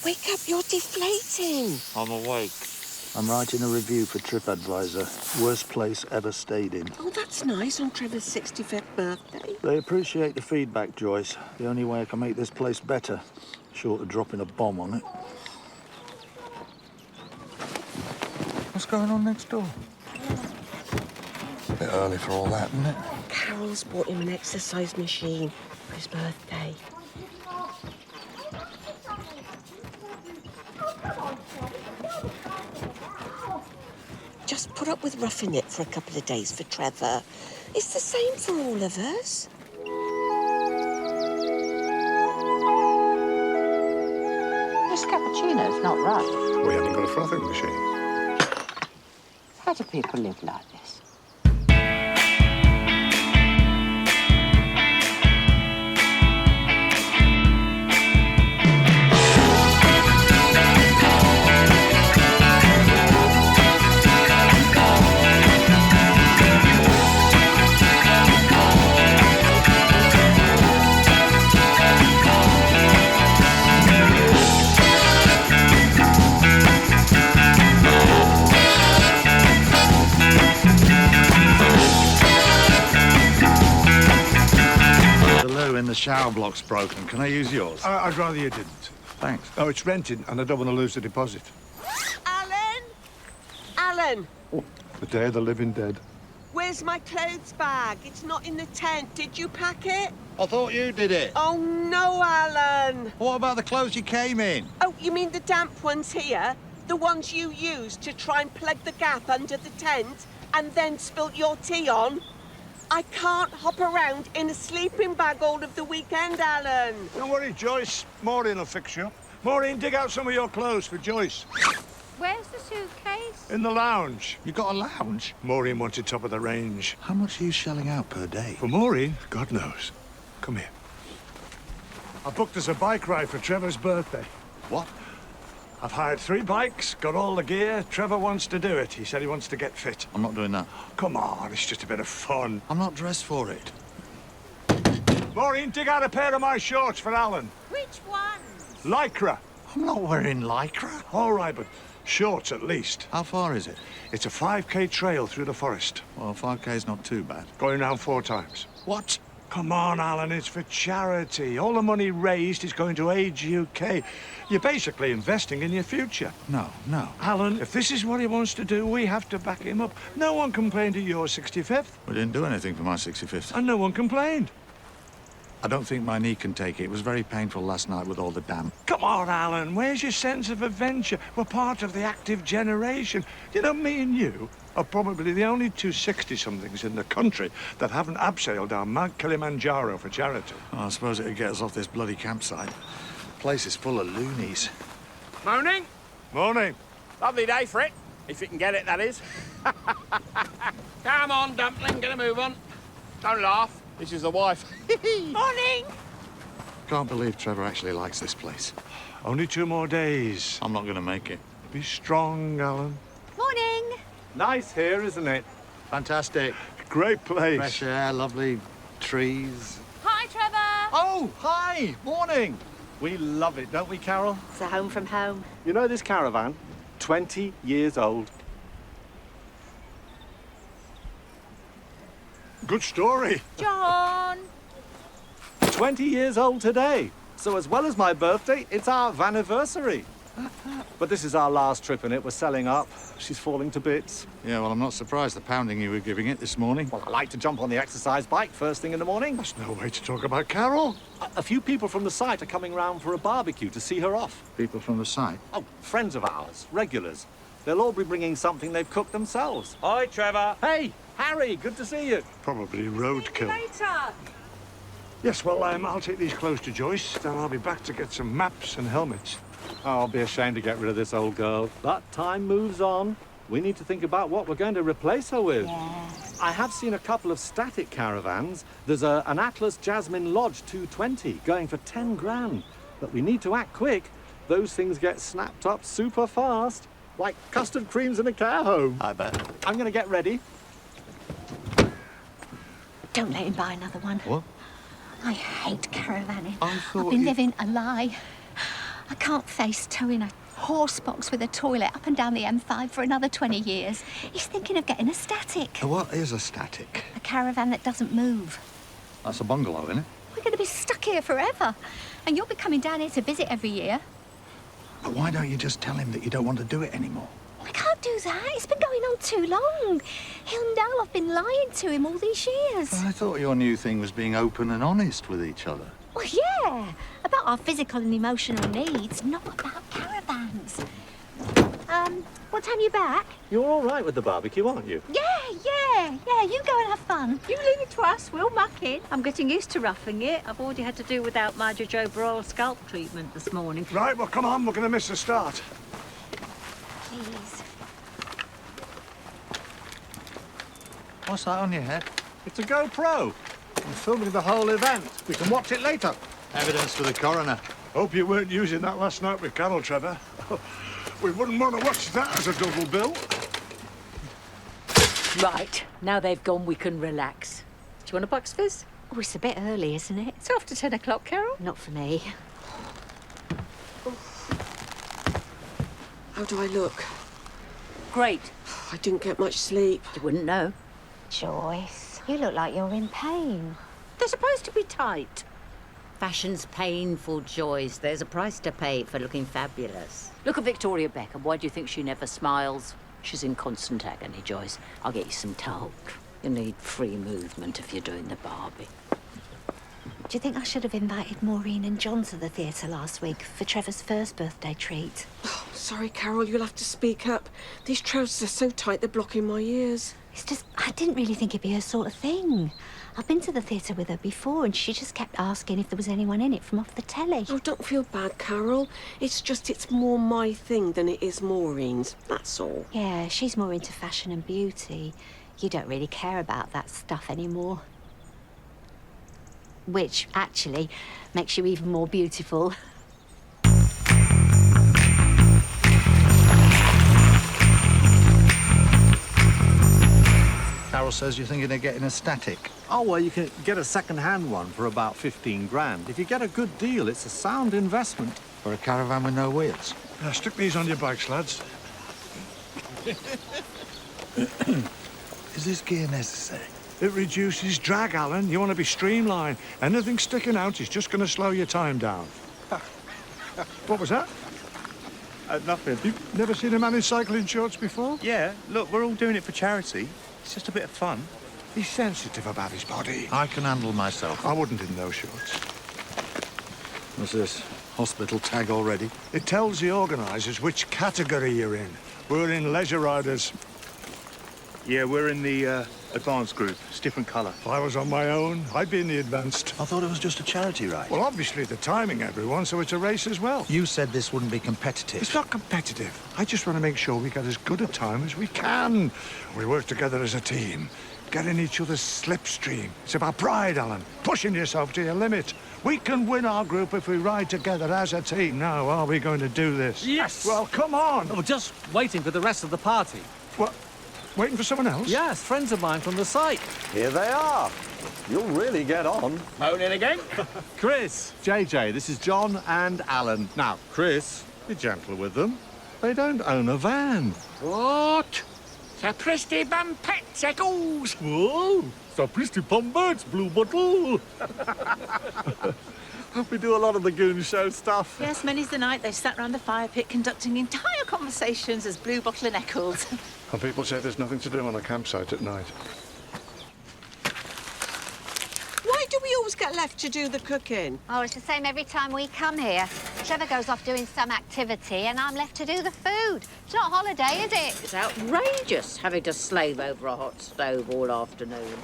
Wake up, you're deflating. I'm awake. I'm writing a review for TripAdvisor. Worst place ever stayed in. Oh, that's nice on Trevor's 65th birthday. They appreciate the feedback, Joyce. The only way I can make this place better, short of dropping a bomb on it. What's going on next door? Bit early for all that, isn't it? Carol's bought him an exercise machine for his birthday. Just put up with roughing it for a couple of days for Trevor. It's the same for all of us. This cappuccino's not right. We haven't got a frothing machine. How do people live like this? The shower block's broken. Can I use yours? I'd rather you didn't. Thanks. Oh, it's rented, and I don't want to lose the deposit. Alan! Alan! The day of the living dead. Where's my clothes bag? It's not in the tent. Did you pack it? I thought you did it. Oh, no, Alan. What about the clothes you came in? Oh, you mean the damp ones here? The ones you used to try and plug the gap under the tent and then spilt your tea on? I can't hop around in a sleeping bag all of the weekend, Alan. Don't worry, Joyce. Maureen will fix you. Maureen, dig out some of your clothes for Joyce. Where's the suitcase? In the lounge. You got a lounge? Maureen wanted top of the range. How much are you shelling out per day? For Maureen, God knows. Come here. I booked us a bike ride for Trevor's birthday. What? I've hired 3 bikes, got all the gear. Trevor wants to do it. He said he wants to get fit. I'm not doing that. Come on, it's just a bit of fun. I'm not dressed for it. Maureen, dig out a pair of my shorts for Alan. Which ones? Lycra. I'm not wearing lycra. All right, but shorts at least. How far is it? It's a 5K trail through the forest. Well, 5K's not too bad. Going round 4 times. What? Come on, Alan, it's for charity. All the money raised is going to Age UK. You're basically investing in your future. No. Alan, if this is what he wants to do, we have to back him up. No one complained at your 65th, We didn't do anything for my 65th. and no one complained. I don't think my knee can take it. It was very painful last night with all the damp. Come on, Alan, where's your sense of adventure? We're part of the active generation. You know, me and you are probably the only 2 60-somethings in the country that haven't abseiled down Mount Kilimanjaro for charity. Oh, I suppose it'd get us off this bloody campsite. The place is full of loonies. Morning. Morning. Lovely day for it. If you can get it, that is. Come on, Dumpling, get a move on. Don't laugh. This is the wife. Morning! Can't believe Trevor actually likes this place. Only 2 more days. I'm not going to make it. Be strong, Alan. Morning. Nice here, isn't it? Fantastic. Great place. Fresh air, lovely trees. Hi, Trevor. Oh, hi! Morning! We love it, don't we, Carol? It's a home from home. You know this caravan? 20 years old. Good story. John. 20 years old today. So as well as my birthday, it's our vanniversary. But this is our last trip in it. We're selling up. She's falling to bits. Yeah, well, I'm not surprised the pounding you were giving it this morning. Well, I like to jump on the exercise bike first thing in the morning. That's no way to talk about Carol. A few people from the site are coming round for a barbecue to see her off. People from the site. Oh, friends of ours, regulars. They'll all be bringing something they've cooked themselves. Hi, Trevor. Hey, Harry, good to see you. Probably roadkill. Later. Yes, well, I'll take these clothes to Joyce, then I'll be back to get some maps and helmets. Oh, I'll be ashamed to get rid of this old girl. But time moves on. We need to think about what we're going to replace her with. Yeah. I have seen a couple of static caravans. There's an Atlas Jasmine Lodge 220 going for 10 grand. But we need to act quick. Those things get snapped up super fast. Like custard creams in a care home. I bet. I'm going to get ready. Don't let him buy another one. What? I hate caravanning. I thought I've been you- living a lie. I can't face towing a horse box with a toilet up and down the M5 for another 20 years. He's thinking of getting a static. What is a static? A caravan that doesn't move. That's a bungalow, isn't it? We're going to be stuck here forever. And you'll be coming down here to visit every year. But why don't you just tell him that you don't want to do it anymore? We can't do that. It's been going on too long. He'll know I've been lying to him all these years. I thought your new thing was being open and honest with each other. Well, yeah. About our physical and emotional needs, not about caravans. What time are you back? You're all right with the barbecue, aren't you? Yeah. You go and have fun. You leave it to us. We'll muck in. I'm getting used to roughing it. I've already had to do without my Joe Broil scalp treatment this morning. Right, well, come on, we're going to miss the start. Please. What's that on your head? It's a GoPro. I'm filming the whole event. We can watch it later. Evidence for the coroner. Hope you weren't using that last night with Carol, Trevor. We wouldn't want to watch that as a double bill. Right, now they've gone, we can relax. Do you want a box fizz? Oh, it's a bit early, isn't it? It's after 10 o'clock, Carol. Not for me. How do I look? Great. I didn't get much sleep. You wouldn't know. Joyce, you look like you're in pain. They're supposed to be tight. Fashion's painful, Joyce. There's a price to pay for looking fabulous. Look at Victoria Beckham. Why do you think she never smiles? She's in constant agony, Joyce. I'll get you some talc. You need free movement if you're doing the Barbie. Do you think I should have invited Maureen and John to the theatre last week for Trevor's first birthday treat? Oh, sorry, Carol, you'll have to speak up. These trousers are so tight they're blocking my ears. It's just, I didn't really think it'd be her sort of thing. I've been to the theatre with her before and she just kept asking if there was anyone in it from off the telly. Oh, don't feel bad, Carol. It's more my thing than it is Maureen's, that's all. Yeah, she's more into fashion and beauty. You don't really care about that stuff anymore. Which, actually, makes you even more beautiful. Carol says you're thinking of getting a static. Oh, well, you can get a second-hand one for about 15 grand. If you get a good deal, it's a sound investment. For a caravan with no wheels. Stick these on your bikes, lads. Is this gear necessary? It reduces drag, Alan. You want to be streamlined. Anything sticking out is just going to slow your time down. What was that? Nothing. You've never seen a man in cycling shorts before? Yeah, look, we're all doing it for charity. It's just a bit of fun. He's sensitive about his body. I can handle myself. I wouldn't in those shorts. What's this? Hospital tag already? It tells the organisers which category you're in. We're in leisure riders. Yeah, we're in the advanced group. It's different colour. If I was on my own, I'd be in the advanced. I thought it was just a charity ride. Well, obviously the timing, everyone, so it's a race as well. You said this wouldn't be competitive. It's not competitive. I just want to make sure we get as good a time as we can. We work together as a team, get in each other's slipstream. It's about pride, Alan, pushing yourself to your limit. We can win our group if we ride together as a team. Now, are we going to do this? Yes! Well, come on. Oh, just waiting for the rest of the party. What? Waiting for someone else? Yes, friends of mine from the site. Here they are. You'll really get on. Phone in again? Chris, JJ, this is John and Alan. Now, Chris, be gentle with them. They don't own a van. What? Sapristi Bumpetsicles! Whoa! Sapristi Pumbats, Blue Bottle! We do a lot of the Goon Show stuff. Yes, many's the night they've sat round the fire pit conducting entire conversations as Blue Bottle and Eccles. And people say there's nothing to do on a campsite at night. Why do we always get left to do the cooking? Oh, it's the same every time we come here. Trevor goes off doing some activity and I'm left to do the food. It's not a holiday, is it? It's outrageous having to slave over a hot stove all afternoon.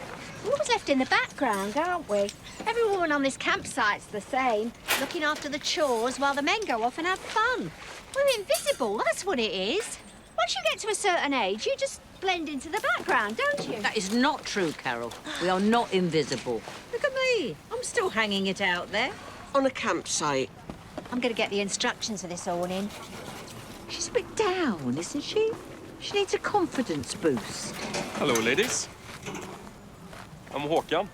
We're always left in the background, aren't we? Every woman on this campsite's the same, looking after the chores while the men go off and have fun. We're invisible, that's what it is. Once you get to a certain age, you just blend into the background, don't you? That is not true, Carol. We are not invisible. Look at me. I'm still hanging it out there. On a campsite. I'm going to get the instructions for this awning. She's a bit down, isn't she? She needs a confidence boost. Hello, ladies. I'm Håkan.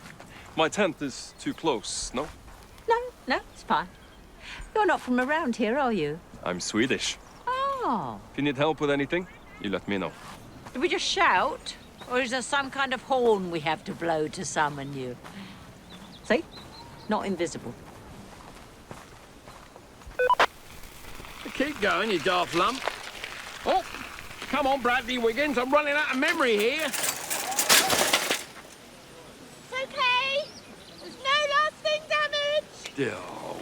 My tent is too close, no? No, it's fine. You're not from around here, are you? I'm Swedish. Oh. If you need help with anything, you let me know. Do we just shout? Or is there some kind of horn we have to blow to summon you? See? Not invisible. Keep going, you daft lump. Oh, come on, Bradley Wiggins. I'm running out of memory here. It's okay. There's no lasting damage. Oh.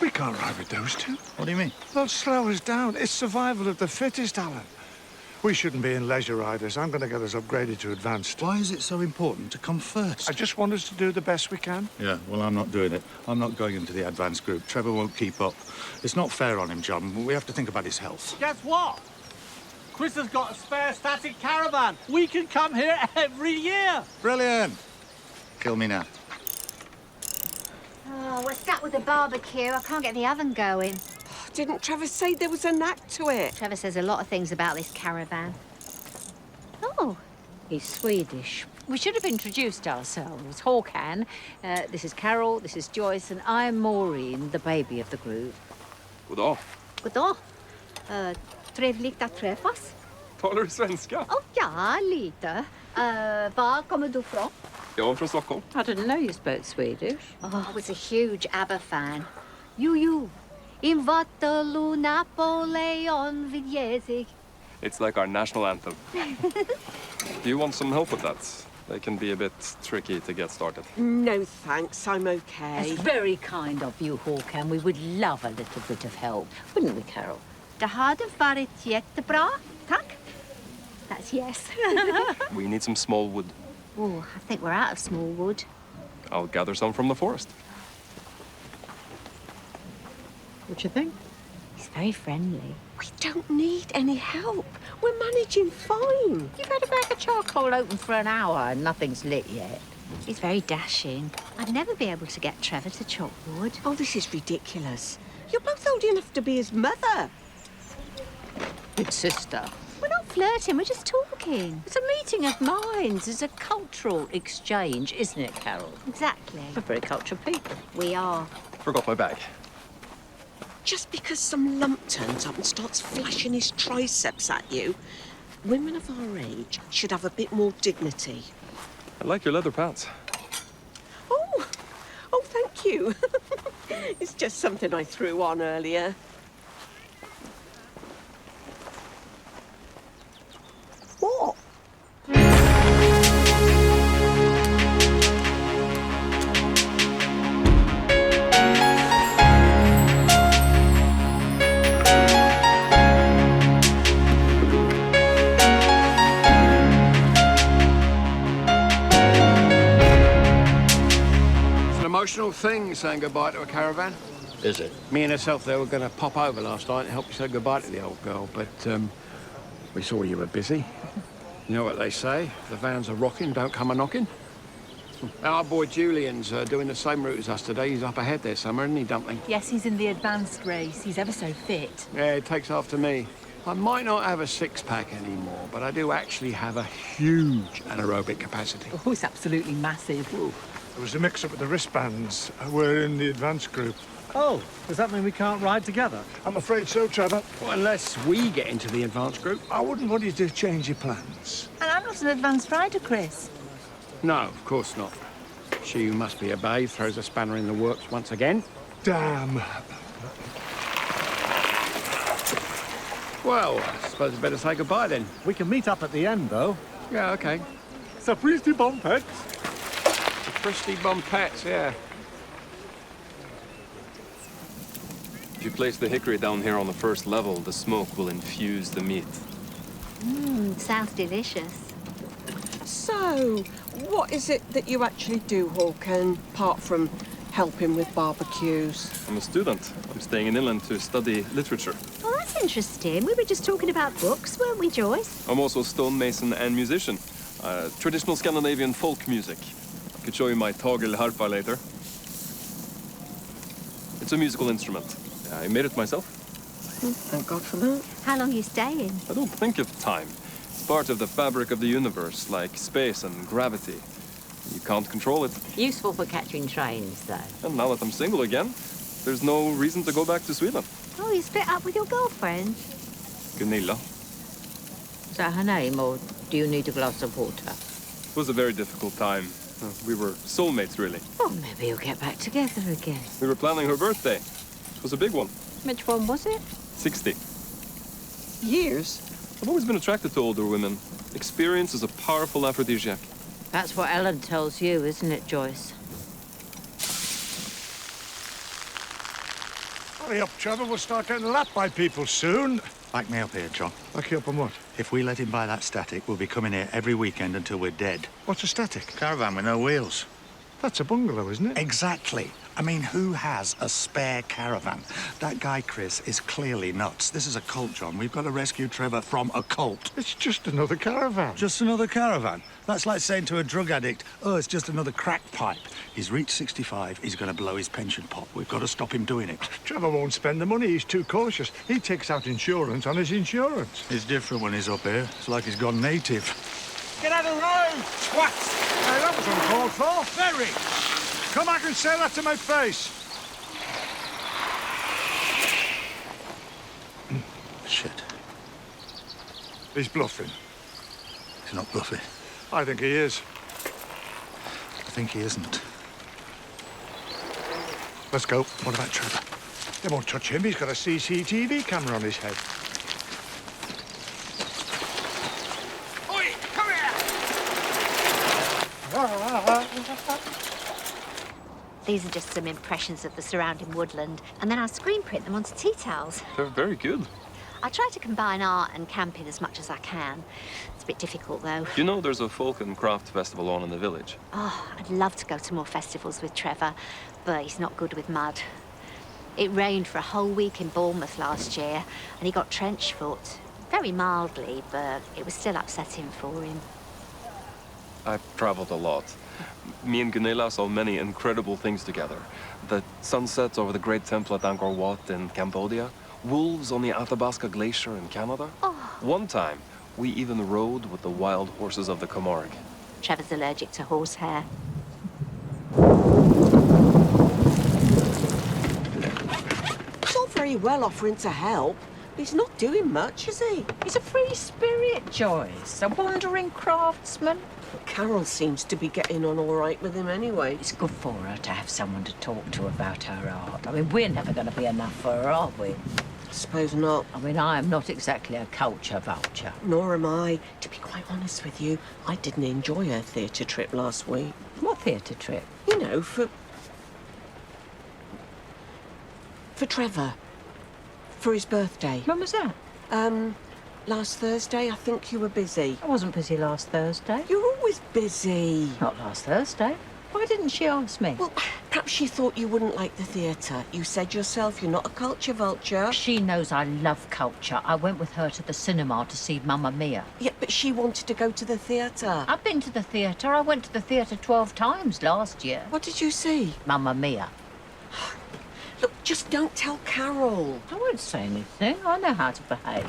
We can't ride with those two. What do you mean? They'll slow us down. It's survival of the fittest, Alan. We shouldn't be in leisure riders. I'm going to get us upgraded to advanced. Why is it so important to come first? I just want us to do the best we can. Yeah, well, I'm not doing it. I'm not going into the advanced group. Trevor won't keep up. It's not fair on him, John. We have to think about his health. Guess what? Chris has got a spare static caravan. We can come here every year. Brilliant. Kill me now. Oh, we're stuck with the barbecue. I can't get the oven going. Didn't Trevor say there was a knack to it? Trevor says a lot of things about this caravan. Oh, he's Swedish. We should have introduced ourselves. Håkan, this is Carol, this is Joyce, and I'm Maureen, the baby of the group. Goddag. Goddag. Trevligt att träffas. Talar du svenska? Oh, ja, lite. Var kommer du från? Jag är från Stockholm. I didn't know you spoke Swedish. Oh, I was a huge ABBA fan. You. In Waterloo, Napoleon vid Jezig. It's like our national anthem. Do you want some help with that? They can be a bit tricky to get started. No, thanks. I'm okay. It's very kind of you, Håkan. We would love a little bit of help, wouldn't we, Carol? Det hade varit jättebra. Tack. That's yes. We need some small wood. Oh, I think we're out of small wood. I'll gather some from the forest. What you think? He's very friendly. We don't need any help. We're managing fine. You've had a bag of charcoal open for an hour and nothing's lit yet. He's very dashing. I'd never be able to get Trevor to chop wood. Oh, this is ridiculous. You're both old enough to be his mother. Big sister. We're not flirting, we're just talking. It's a meeting of minds. It's a cultural exchange, isn't it, Carol? Exactly. We're very cultured people. We are. Forgot my bag. Just because some lump turns up and starts flashing his triceps at you, women of our age should have a bit more dignity. I like your leather pants. Oh, thank you. It's just something I threw on earlier. What? Emotional thing, saying goodbye to a caravan. Is it? Me and herself, they were going to pop over last night and help you say goodbye to the old girl, but we saw you were busy. You know what they say? If the vans are rocking, don't come a-knocking. Our boy Julian's doing the same route as us today. He's up ahead there somewhere, isn't he, Dumpling? Yes, he's in the advanced race. He's ever so fit. Yeah, he takes after me. I might not have a six-pack anymore, but I do actually have a huge anaerobic capacity. Oh, it's absolutely massive. Ooh. There was a mix-up with the wristbands. We're in the advanced group. Oh, does that mean we can't ride together? I'm afraid so, Trevor. Well, unless we get into the advanced group. I wouldn't want you to change your plans. And I'm not an advanced rider, Chris. No, of course not. She who must be obeyed throws a spanner in the works once again. Damn. Well, I suppose I'd better say goodbye then. We can meet up at the end, though. Yeah, okay. Sapristi Bompets. Christy Bumpets, yeah. If you place the hickory down here on the first level, the smoke will infuse the meat. Sounds delicious. So, what is it that you actually do, Håkan, apart from helping with barbecues? I'm a student. I'm staying in England to study literature. Well, that's interesting. We were just talking about books, weren't we, Joyce? I'm also stonemason and musician. Traditional Scandinavian folk music. I could show you my tagel harpa later. It's a musical instrument. I made it myself. Thank God for that. How long are you staying? I don't think of time. It's part of the fabric of the universe, like space and gravity. You can't control it. Useful for catching trains, though. And now that I'm single again, there's no reason to go back to Sweden. Oh, you split up with your girlfriend? Gunilla. Is that her name, or do you need a glass of water? It was a very difficult time. We were soulmates, really. Well, maybe you'll get back together again. We were planning her birthday. It was a big one. Which one was it? 60. Years? I've always been attracted to older women. Experience is a powerful aphrodisiac. That's what Ellen tells you, isn't it, Joyce? Hurry up, Trevor. We'll start getting lapped by people soon. Back me up here, John. Back you up on what? If we let him buy that static, we'll be coming here every weekend until we're dead. What's a static? Caravan with no wheels. That's a bungalow, isn't it? Exactly. I mean, who has a spare caravan? That guy, Chris, is clearly nuts. This is a cult, John. We've got to rescue Trevor from a cult. It's just another caravan. Just another caravan? That's like saying to a drug addict, oh, it's just another crack pipe. He's reached 65. He's going to blow his pension pot. We've got to stop him doing it. Trevor won't spend the money. He's too cautious. He takes out insurance on his insurance. It's different when he's up here. It's like he's gone native. Get out of the road, twat! Hey, that was uncalled for. Very. Come back and say that to my face. Shit. He's bluffing. He's not bluffing. I think he is. I think he isn't. Let's go. What about Trevor? They won't touch him. He's got a CCTV camera on his head. Oi, come here! These are just some impressions of the surrounding woodland, and then I'll screen print them onto tea towels. They're very good. I try to combine art and camping as much as I can. It's a bit difficult, though. You know there's a folk and craft festival on in the village. Oh, I'd love to go to more festivals with Trevor, but he's not good with mud. It rained for a whole week in Bournemouth last year, and he got trench foot. Very mildly, but it was still upsetting for him. I've traveled a lot. Me and Gunilla saw many incredible things together. The sunsets over the Great Temple at Angkor Wat in Cambodia, wolves on the Athabasca Glacier in Canada. Oh. One time, we even rode with the wild horses of the Camargue. Trevor's allergic to horsehair. It's all very well offering to help. He's not doing much, is he? He's a free spirit, Joyce. A wandering craftsman. Carol seems to be getting on all right with him anyway. It's good for her to have someone to talk to about her art. I mean, we're never going to be enough for her, are we? I suppose not. I mean, I am not exactly a culture vulture. Nor am I. To be quite honest with you, I didn't enjoy her theatre trip last week. What theatre trip? You know, for Trevor. For his birthday. When was that? Last Thursday. I think you were busy. I wasn't busy last Thursday. You're always busy. Not last Thursday. Why didn't she ask me? Well, perhaps she thought you wouldn't like the theatre. You said yourself you're not a culture vulture. She knows I love culture. I went with her to the cinema to see Mamma Mia. Yeah, but she wanted to go to the theatre. I've been to the theatre. I went to the theatre 12 times last year. What did you see? Mamma Mia. Look, just don't tell Carol. I won't say anything. I know how to behave.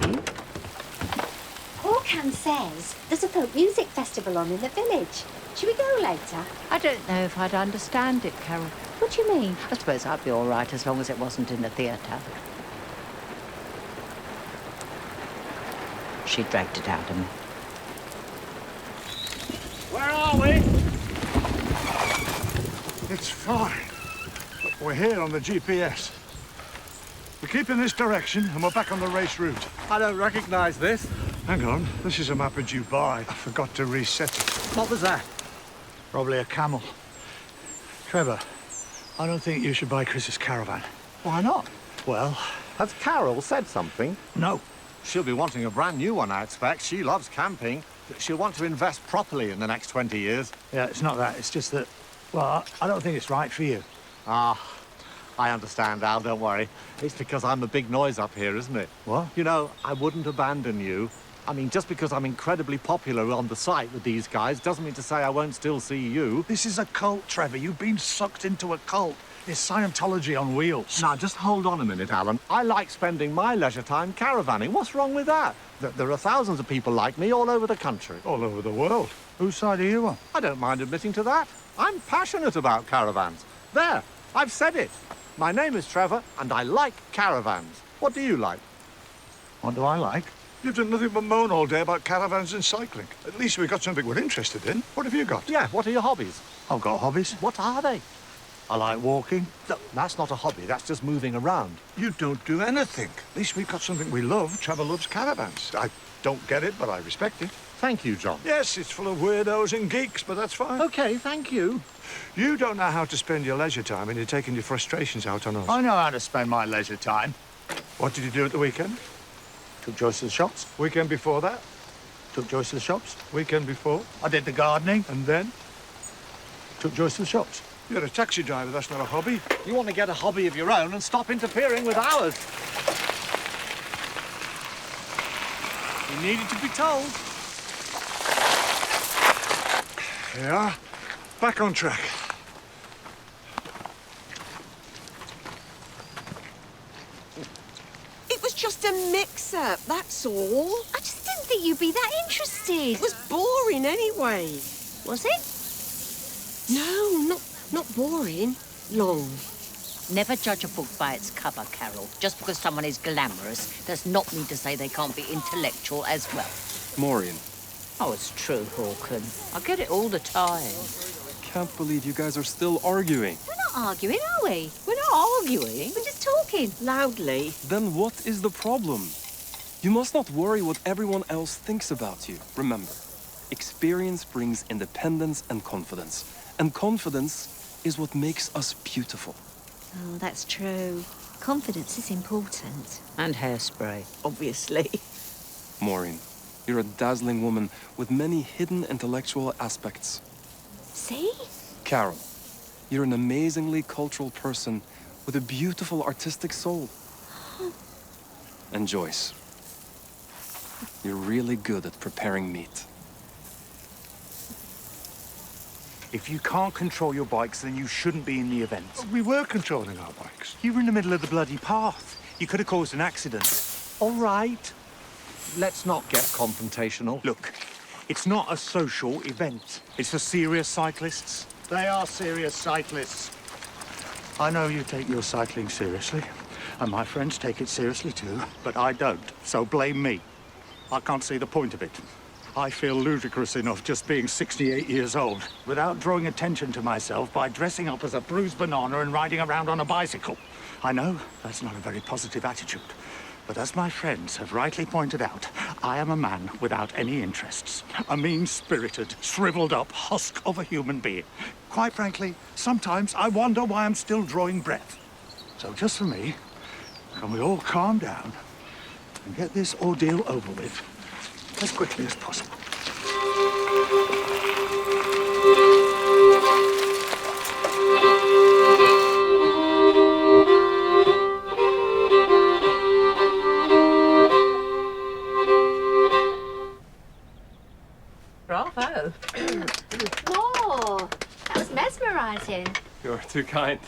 Horkan says there's a folk music festival on in the village. Should we go later? I don't know if I'd understand it, Carol. What do you mean? I suppose I'd be all right as long as it wasn't in the theatre. She dragged it out of me. Where are we? It's fine. We're here on the GPS. We keep in this direction and we're back on the race route. I don't recognize this. Hang on, this is a map of Dubai. I forgot to reset it. What was that? Probably a camel. Trevor, I don't think you should buy Chris's caravan. Why not? Well, Has Carol said something? no. She'll be wanting a brand new one, I expect. She loves camping. She'll want to invest properly in the next 20 years. Yeah, it's not that. It's just that, well, I don't think it's right for you. Ah, I understand, Al, don't worry. It's because I'm a big noise up here, isn't it? What? You know, I wouldn't abandon you. I mean, just because I'm incredibly popular on the site with these guys doesn't mean to say I won't still see you. This is a cult, Trevor. You've been sucked into a cult. It's Scientology on wheels. Now, just hold on a minute, Alan. I like spending my leisure time caravanning. What's wrong with that? There are thousands of people like me all over the country. All over the world. Whose side are you on? I don't mind admitting to that. I'm passionate about caravans. There, I've said it. My name is Trevor, and I like caravans. What do you like? What do I like? You've done nothing but moan all day about caravans and cycling. At least we've got something we're interested in. What have you got? Yeah, what are your hobbies? I've got hobbies. What are they? I like walking. That's not a hobby, that's just moving around. You don't do anything. At least we've got something we love. Trevor loves caravans. I don't get it, but I respect it. Thank you, John. Yes, it's full of weirdos and geeks, but that's fine. Okay, thank you. You don't know how to spend your leisure time, and you're taking your frustrations out on us. I know how to spend my leisure time. What did you do at the weekend? Took Joyce to the shops. Weekend before that? Took Joyce to the shops. Weekend before? I did the gardening. And then? Took Joyce to the shops. You're a taxi driver, that's not a hobby. You want to get a hobby of your own and stop interfering with ours. You needed to be told. Yeah, back on track. It was just a mix-up, that's all. I just didn't think you'd be that interested. It was boring anyway. Was it? No, not boring. Long. Never judge a book by its cover, Carol. Just because someone is glamorous does not mean to say they can't be intellectual as well. Maureen, Oh, it's true, Hawken. I get it all the time. can't believe you guys are still arguing. We're not arguing, are we? We're not arguing. We're just talking. Loudly. Then what is the problem? You must not worry what everyone else thinks about you. Remember, experience brings independence and confidence. And confidence is what makes us beautiful. Oh, that's true. Confidence is important. And hairspray. Obviously. Maureen, you're a dazzling woman with many hidden intellectual aspects. See? Carol, you're an amazingly cultural person with a beautiful artistic soul. And Joyce, you're really good at preparing meat. If you can't control your bikes, then you shouldn't be in the event. We were controlling our bikes. You were in the middle of the bloody path. You could have caused an accident. All right. Let's not get confrontational. Look, it's not a social event. It's for serious cyclists. They are serious cyclists. I know you take your cycling seriously, and my friends take it seriously too, but I don't, so blame me. I can't see the point of it. I feel ludicrous enough just being 68 years old without drawing attention to myself by dressing up as a bruised banana and riding around on a bicycle. I know that's not a very positive attitude, but as my friends have rightly pointed out, I am a man without any interests. A mean-spirited, shriveled-up husk of a human being. Quite frankly, sometimes I wonder why I'm still drawing breath. So just for me, can we all calm down and get this ordeal over with as quickly as possible? Bravo. Whoa! That was mesmerising. You're too kind.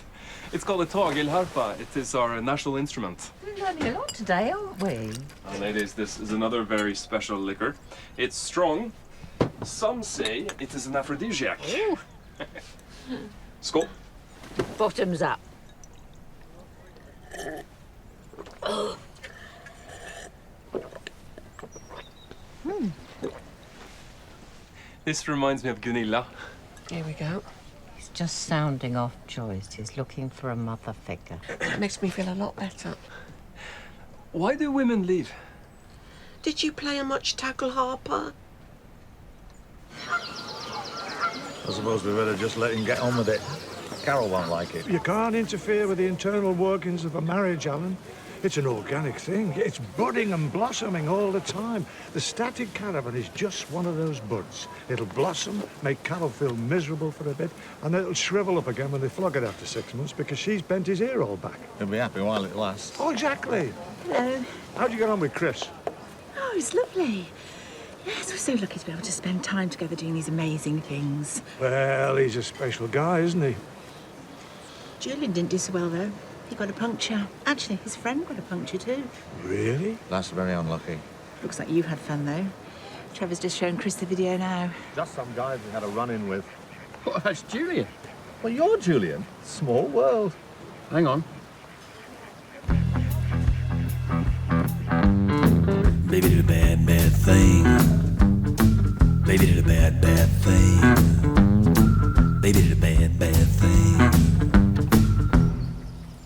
It's called a tagilharpa. It is our national instrument. We're learning a lot today, aren't we? Ladies, this is another very special liquor. It's strong. Some say it is an aphrodisiac. Ooh. Skål. Bottoms up. This reminds me of Gunilla. Here we go. He's just sounding off Joyce. He's looking for a mother figure. That makes me feel a lot better. Why do women leave? Did you play a much tackle harper? I suppose we better just let him get on with it. Carol won't like it. You can't interfere with the internal workings of a marriage, Alan. It's an organic thing. It's budding and blossoming all the time. The static caravan is just one of those buds. It'll blossom, make Carol feel miserable for a bit, and then it'll shrivel up again when they flog it after 6 months because she's bent his ear all back. He'll be happy while it lasts. Oh, exactly. Hello. How'd you get on with Chris? Oh, it's lovely. Yes, we're so lucky to be able to spend time together doing these amazing things. Well, he's a special guy, isn't he? Julian didn't do so well, though. He got a puncture. Actually, his friend got a puncture, too. Really? That's very unlucky. Looks like you've had fun, though. Trevor's just showing Chris the video now. Just some guys we had a run-in with. Well, that's Julian. Well, you're Julian. Small world. Hang on. Baby did a bad, bad thing. Baby did a bad, bad thing. Baby did a bad, bad thing.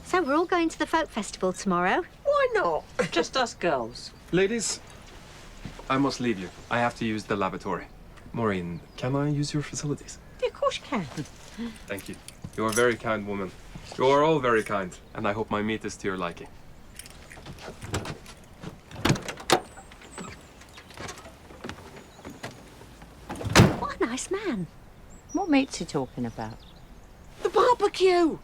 So we're all going to the folk festival tomorrow. Why not? Just us girls. Ladies, I must leave you. I have to use the lavatory. Maureen, can I use your facilities? Yeah, of course you can. Thank you. You are a very kind woman. You are all very kind, and I hope my meat is to your liking. What a nice man. What meat's he talking about? The barbecue!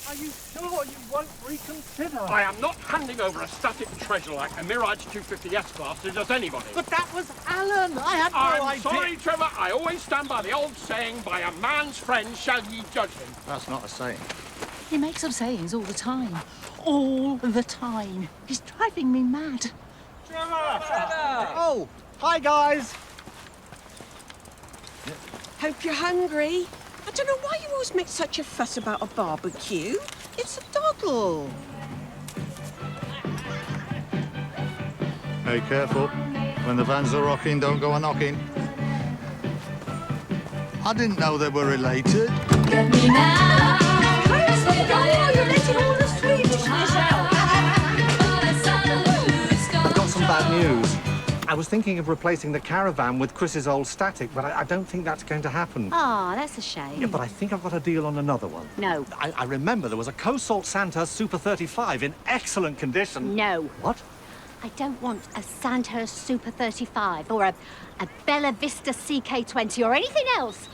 Are you sure you won't reconsider? I am not handing over a static treasure like a Mirage 250 S-Class to just anybody. But that was Alan. I had no I'm idea. sorry, Trevor. I always stand by the old saying, by a man's friend shall ye judge him. That's not a saying. He makes up sayings all the time. All the time. He's driving me mad. Oh, hi, guys. Hope you're hungry. I don't know why you always make such a fuss about a barbecue. It's a doddle. Hey, careful. When the vans are rocking, don't go a-knocking. I didn't know they were related. Get me now. You're letting all the Swedishness out. I've got some bad news. I was thinking of replacing the caravan with Chris's old static, but I don't think that's going to happen. Oh, that's a shame. Yeah, but I think I've got a deal on another one. No. I remember there was a Co-Salt Santa Super 35 in excellent condition. No. What? I don't want a Sandhurst Super 35 or a Bella Vista CK20 or anything else.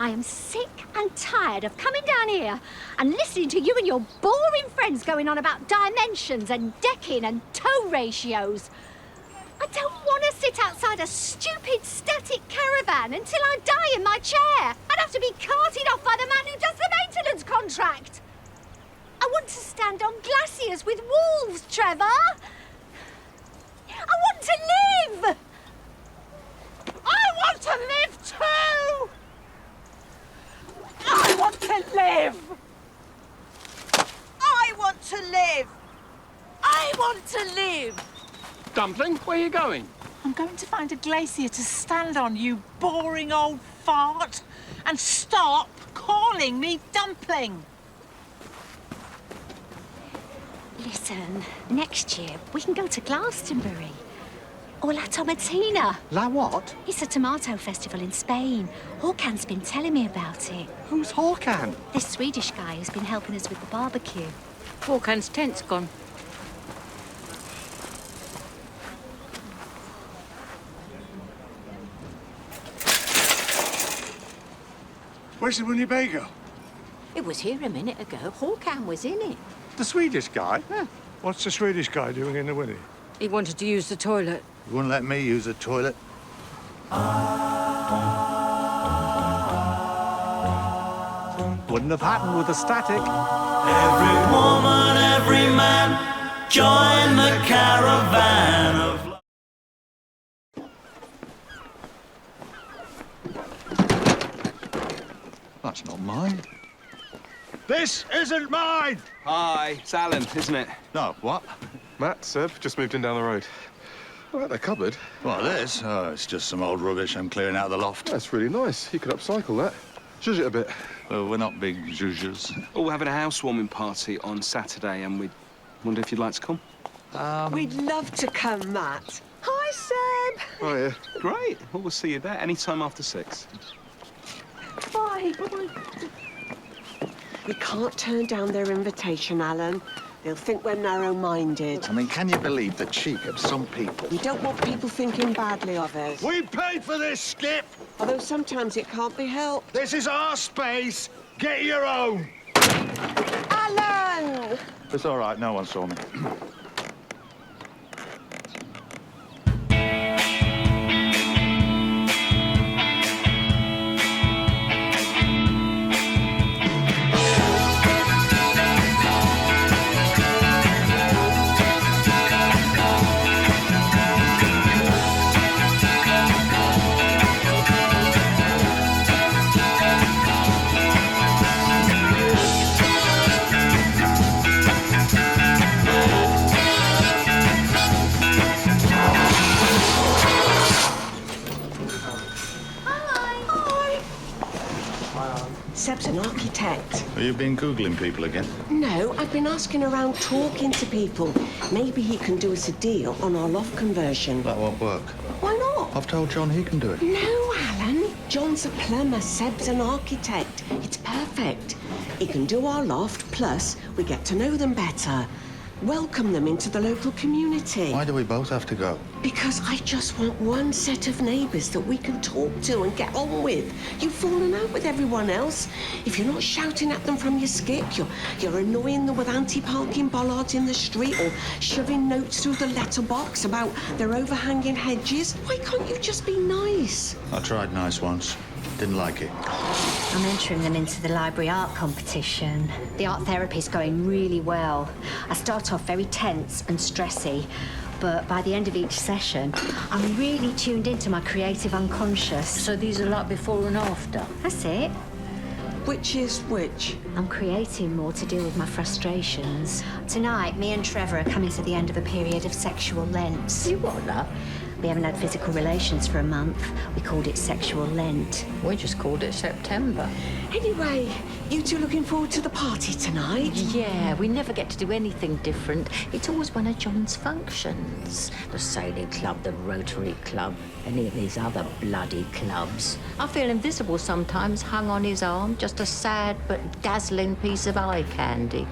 I am sick and tired of coming down here and listening to you and your boring friends going on about dimensions and decking and tow ratios. I don't want to sit outside a stupid static caravan until I die in my chair. I'd have to be carted off by the man who does the maintenance contract. I want to stand on glaciers with wolves, Trevor. I want to live. I want to live too. I want to live. I want to live. I want to live. Dumpling, where are you going? I'm going to find a glacier to stand on, you boring old fart. And stop calling me Dumpling. Listen, next year we can go to Glastonbury. Or La Tomatina. La what? It's a tomato festival in Spain. Håkan's been telling me about it. Who's Håkan? This Swedish guy who's been helping us with the barbecue. Håkan's tent's gone. Where's the Winnebago? It was here a minute ago. Håkan was in it. The Swedish guy? Yeah. What's the Swedish guy doing in the Winnie? He wanted to use the toilet. You wouldn't let me use the toilet. Wouldn't have happened with a static. Every woman, every man, join the caravan of love. That's not mine. This isn't mine! Hi, it's Alan, isn't it? No, what? Matt, Seb, just moved in down the road. I like that cupboard. What, this? Oh, it's just some old rubbish I'm clearing out of the loft. That's really nice. You could upcycle that. Zhuzh it a bit. Well, we're not big zhuzhers. Oh, we're having a housewarming party on Saturday, and we wonder if you'd like to come. We'd love to come, Matt. Hi, Seb. Oh, yeah. Great. Well, we'll see you there any time after 6. Bye. We can't turn down their invitation, Alan. They'll think we're narrow-minded. I mean, can you believe the cheek of some people? We don't want people thinking badly of us. We paid for this, Skip! Although sometimes it can't be helped. This is our space. Get your own. Alan! It's all right, no one saw me. an architect. Have you been Googling people again? No, I've been asking around, talking to people. Maybe he can do us a deal on our loft conversion. That won't work. Why not? I've told John he can do it. No, Alan. John's a plumber, Seb's an architect. It's perfect. He can do our loft, plus we get to know them better. Welcome them into the local community. Why do we both have to go? Because I just want one set of neighbours that we can talk to and get on with. You've fallen out with everyone else. If you're not shouting at them from your skip, you're annoying them with anti-parking bollards in the street or shoving notes through the letterbox about their overhanging hedges. Why can't you just be nice? I tried nice once. Didn't like it. I'm entering them into the library art competition. The art therapy's going really well. I start off very tense and stressy, but by the end of each session, I'm really tuned into my creative unconscious. So these are like before and after? That's it. Which is which? I'm creating more to deal with my frustrations. Tonight, me and Trevor are coming to the end of a period of sexual Lent. You what, love? We haven't had physical relations for a month. We called it sexual Lent. We just called it September. Anyway, you two looking forward to the party tonight? Yeah, we never get to do anything different. It's always one of John's functions. The sailing club, the Rotary Club, any of these other bloody clubs. I feel invisible sometimes, hung on his arm, just a sad but dazzling piece of eye candy.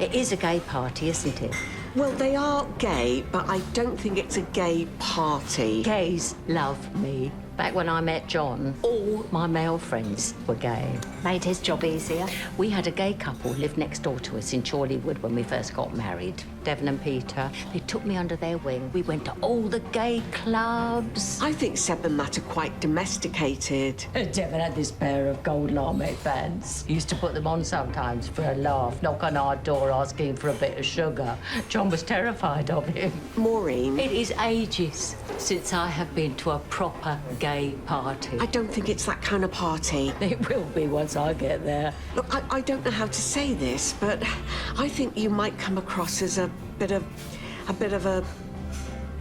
It is a gay party, isn't it? Well, they are gay, but I don't think it's a gay party. Gays love me. Back when I met John, all my male friends were gay. Made his job easier. We had a gay couple live next door to us in Chorleywood when we first got married. Devon and Peter. They took me under their wing. We went to all the gay clubs. I think Seb and Matt are quite domesticated. Devon had this pair of gold Larmet fans. He used to put them on sometimes for a laugh, knock on our door asking for a bit of sugar. John was terrified of him. Maureen? It is ages since I have been to a proper gay party. I don't think it's that kind of party. It will be once I get there. Look, I don't know how to say this, but I think you might come across as a bit of a...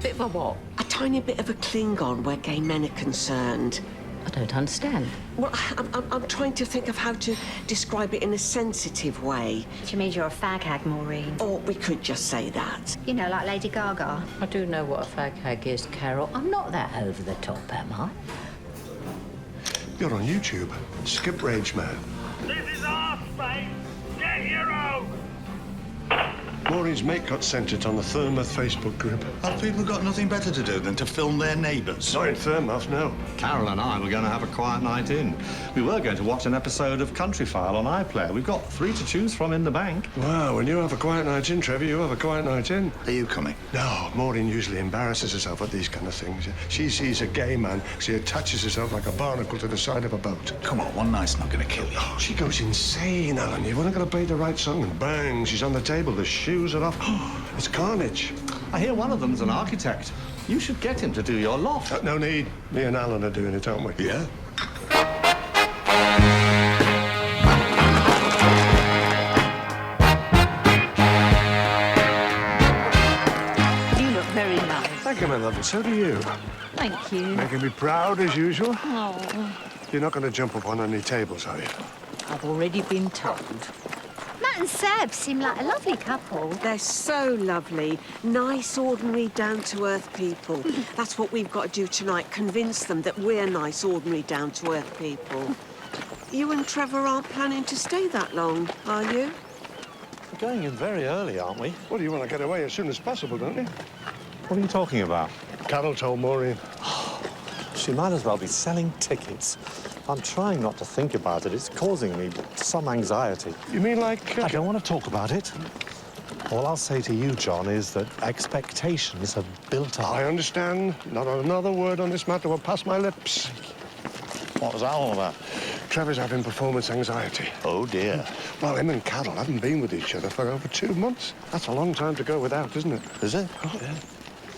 Bit of a what? A tiny bit of a Klingon where gay men are concerned. I don't understand. Well, I'm trying to think of how to describe it in a sensitive way. Do you mean you're a fag hag, Maureen? Or we could just say that. You know, like Lady Gaga. I do know what a fag hag is, Carol. I'm not that over the top, am I? You're on YouTube. Skip Rage Man. This is our space. Get your own. Maureen's mate got sent it on the Thurmouth Facebook group. Have people got nothing better to do than to film their neighbours? Not in Thurmouth, no. Carol and I were going to have a quiet night in. We were going to watch an episode of Country File on iPlayer. We've got 3 to choose from in the bank. Wow, when you have a quiet night in, Trevor, you have a quiet night in. Are you coming? No, Maureen usually embarrasses herself at these kind of things. She sees a gay man, she attaches herself like a barnacle to the side of a boat. Come on, one night's not going to kill you. Oh, she goes insane, Alan. You've only got to play the right song and bang, she's on the table, the shoes are off. It's carnage. I hear one of them's an architect. You should get him to do your loft. No need. Me and Alan are doing it, aren't we? Yeah? You look very nice. Thank you, my love, and so do you. Thank you. Making me proud, as usual. Oh, You're not going to jump up on any tables, are you? I've already been told. Matt and Seb seem like a lovely couple. They're so lovely. Nice, ordinary, down-to-earth people. That's what we've got to do tonight. Convince them that we're nice, ordinary, down-to-earth people. You and Trevor aren't planning to stay that long, are you? We're going in very early, aren't we? Well, you want to get away as soon as possible, don't you? What are you talking about? Carol told Maureen. She might as well be selling tickets. I'm trying not to think about it. It's causing me some anxiety. You mean like... I don't want to talk about it. All I'll say to you, John, is that expectations have built up. I understand. Not another word on this matter will pass my lips. What was that all about? Trevor's having performance anxiety. Oh, dear. Well, him and Carol haven't been with each other for over 2 months. That's a long time to go without, isn't it? Is it? Oh, yeah.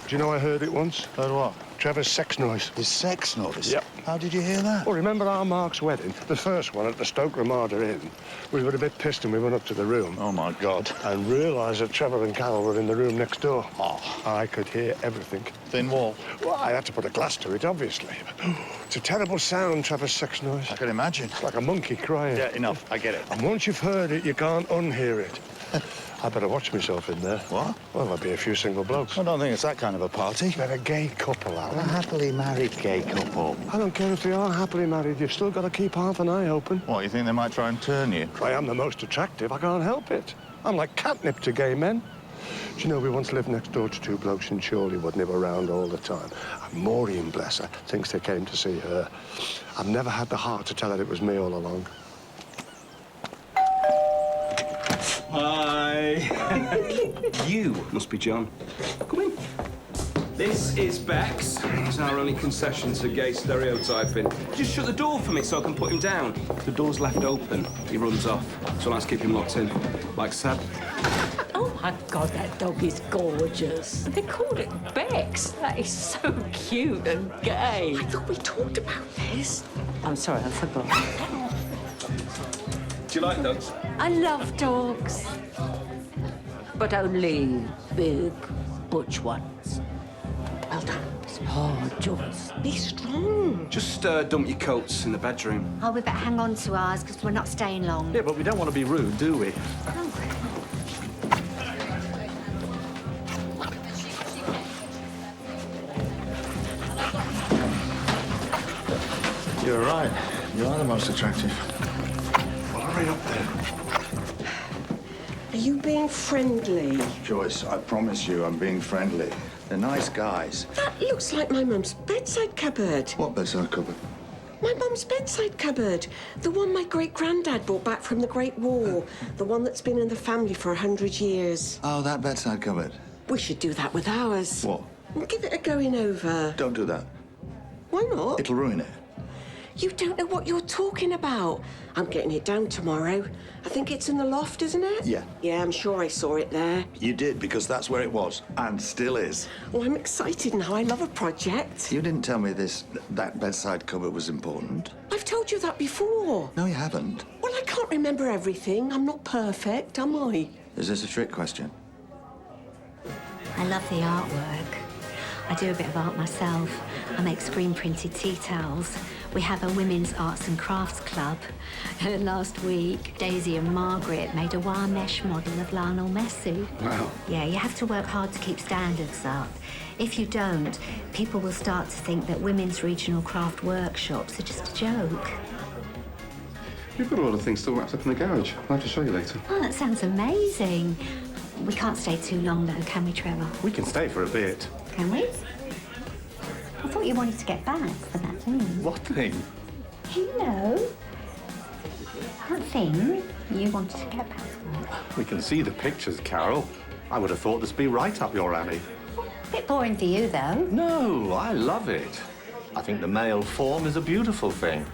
Do you know I heard it once? Heard what? Trevor's sex noise. His sex noise? Yep. How did you hear that? Well, remember our Mark's wedding? The first one at the Stoke Ramada Inn. We were a bit pissed and we went up to the room. Oh, my God. And realised that Trevor and Carol were in the room next door. Oh. I could hear everything. Thin wall? Well, I had to put a glass to it, obviously. It's a terrible sound, Trevor's sex noise. I can imagine. It's like a monkey crying. Yeah, enough. I get it. And once you've heard it, you can't unhear it. I better watch myself in there. What? Well, there'll be a few single blokes. I don't think it's that kind of a party. They're a gay couple, Alan. A happily married gay couple. I don't care if they are happily married. You've still got to keep half an eye open. What, you think they might try and turn you? I am the most attractive. I can't help it. I'm like catnip to gay men. Do you know, we once lived next door to two blokes in Chorleywood, and they were around all the time. And Maureen, bless her, thinks they came to see her. I've never had the heart to tell her it was me all along. Hi. You must be John. Come in. This is Bex. He's our only concession to gay stereotyping. Just shut the door for me so I can put him down. The door's left open. He runs off. So let's keep him locked in. Like Seb. Oh, my God, that dog is gorgeous. They called it Bex. That is so cute and gay. I thought we talked about this. I'm sorry, I forgot. Do you like dogs? I love dogs. But only big, butch ones. Well done. Oh, Joyce. Be strong. Just dump your coats in the bedroom. Oh, we better hang on to ours because we're not staying long. Yeah, but we don't want to be rude, do we? You're right. You are the most attractive. Well, hurry up there. Are you being friendly? Joyce, I promise you I'm being friendly. They're nice guys. That looks like my mum's bedside cupboard. What bedside cupboard? My mum's bedside cupboard. The one my great-granddad brought back from the Great War. The one that's been in the family for 100 years. Oh, that bedside cupboard. We should do that with ours. What? Give it a going over. Don't do that. Why not? It'll ruin it. You don't know what you're talking about. I'm getting it down tomorrow. I think it's in the loft, isn't it? Yeah. Yeah, I'm sure I saw it there. You did, because that's where it was, and still is. Well, I'm excited now. I love a project. You didn't tell me that bedside cupboard was important. I've told you that before. No, you haven't. Well, I can't remember everything. I'm not perfect, am I? Is this a trick question? I love the artwork. I do a bit of art myself. I make screen-printed tea towels. We have a women's arts and crafts club. Last week, Daisy and Margaret made a wire mesh model of Lionel Messi. Wow. Yeah, you have to work hard to keep standards up. If you don't, people will start to think that women's regional craft workshops are just a joke. You've got a lot of things still wrapped up in the garage. I'll have to show you later. Oh, that sounds amazing. We can't stay too long, though, can we, Trevor? We can stay for a bit. Can we? I thought you wanted to get back for that thing. What thing? You know, that thing you wanted to get back for. We can see the pictures, Carol. I would have thought this would be right up your alley. Bit boring for you, though. No, I love it. I think the male form is a beautiful thing.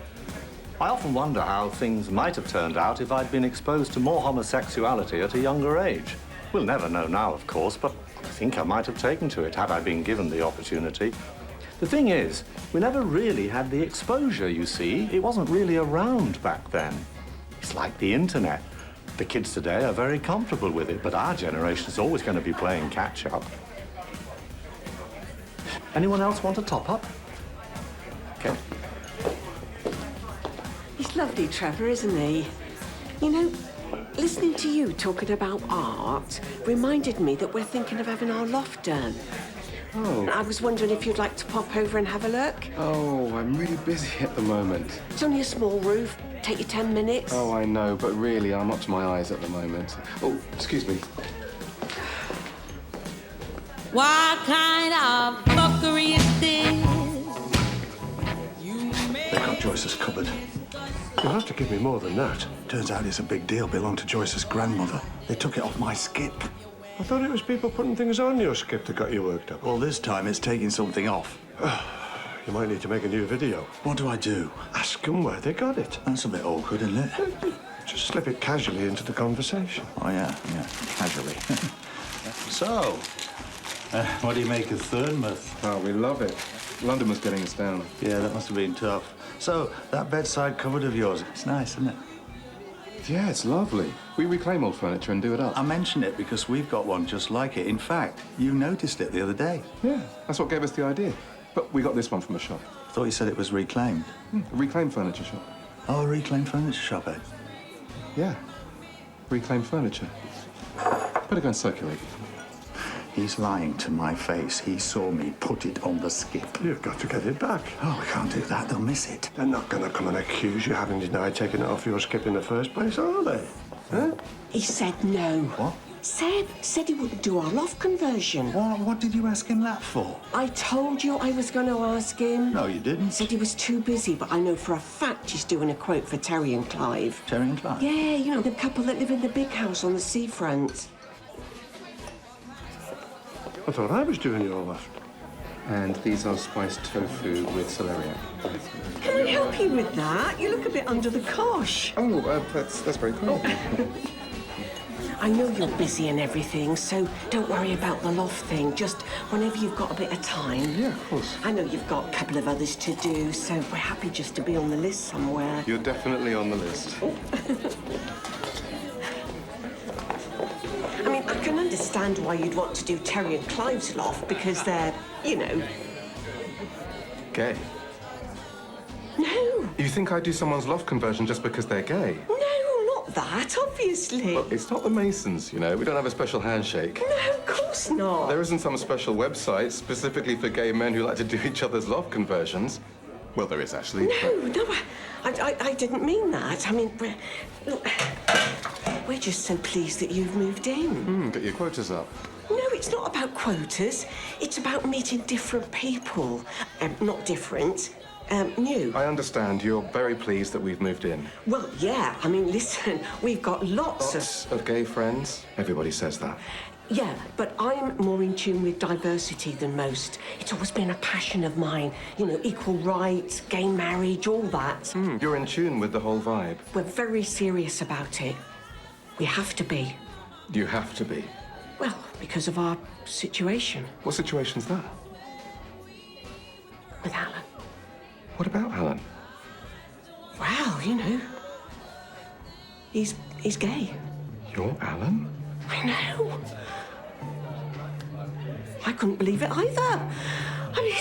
I often wonder how things might have turned out if I'd been exposed to more homosexuality at a younger age. We'll never know now, of course, but I think I might have taken to it had I been given the opportunity. The thing is, we never really had the exposure, you see. It wasn't really around back then. It's like the internet. The kids today are very comfortable with it, but our generation is always going to be playing catch-up. Anyone else want a top-up? Okay. He's lovely, Trevor, isn't he? You know, listening to you talking about art reminded me that we're thinking of having our loft done. Oh. I was wondering if you'd like to pop over and have a look. Oh, I'm really busy at the moment. It's only a small roof. Take you 10 minutes. Oh, I know, but really, I'm up to my eyes at the moment. Oh, excuse me. What kind of fuckery is this? They got Joyce's cupboard. You'll have to give me more than that. Turns out it's a big deal. Belonged to Joyce's grandmother. They took it off my skip. I thought it was people putting things on your skip that got you worked up. Well, this time it's taking something off. You might need to make a new video. What do I do? Ask them where they got it. That's a bit awkward, isn't it? Just slip it casually into the conversation. Oh, yeah, casually. So, What do you make of Thurnemouth? Oh, we love it. London was getting us down. Yeah, that must have been tough. So, that bedside cupboard of yours, it's nice, isn't it? Yeah, it's lovely. We reclaim old furniture and do it up. I mention it because we've got one just like it. In fact, you noticed it the other day. Yeah, that's what gave us the idea. But we got this one from a shop. Thought you said it was reclaimed. A reclaimed furniture shop. Oh, a reclaimed furniture shop, eh? Yeah. Reclaimed furniture. Better go and circulate. He's lying to my face. He saw me put it on the skip. You've got to get it back. Oh, we can't do that. They'll miss it. They're not going to come and accuse you having denied taking it off your skip in the first place, are they? Huh? He said no. What? Seb said he wouldn't do our loft conversion. What did you ask him that for? I told you I was going to ask him. No, you didn't. Said he was too busy, but I know for a fact he's doing a quote for Terry and Clive. Terry and Clive? Yeah, you know, the couple that live in the big house on the seafront. I thought I was doing your loft. And these are spiced tofu with celeriac. Can I help you with that? You look a bit under the cosh. Oh, that's very kind. I know you're busy and everything, so don't worry about the loft thing. Just whenever you've got a bit of time. Yeah, of course. I know you've got a couple of others to do, so we're happy just to be on the list somewhere. You're definitely on the list. I mean, I can understand why you'd want to do Terry and Clive's loft, because they're, you know... Gay? No. You think I'd do someone's loft conversion just because they're gay? No, not that, obviously. Well, it's not the Masons, you know. We don't have a special handshake. No, of course not. There isn't some special website specifically for gay men who like to do each other's loft conversions. Well, there is, actually. No, I didn't mean that. I mean, look, we're just so pleased that you've moved in. Get your quotas up. No, it's not about quotas. It's about meeting different people. Not different, new. I understand. You're very pleased that we've moved in. Well, yeah. I mean, listen, we've got lots of gay friends? Everybody says that. Yeah, but I'm more in tune with diversity than most. It's always been a passion of mine. You know, equal rights, gay marriage, all that. You're in tune with the whole vibe. We're very serious about it. We have to be. You have to be. Well, because of our situation. What situation's that? With Alan. What about Alan? Well, you know. He's gay. You're Alan? I know. I couldn't believe it either. I mean,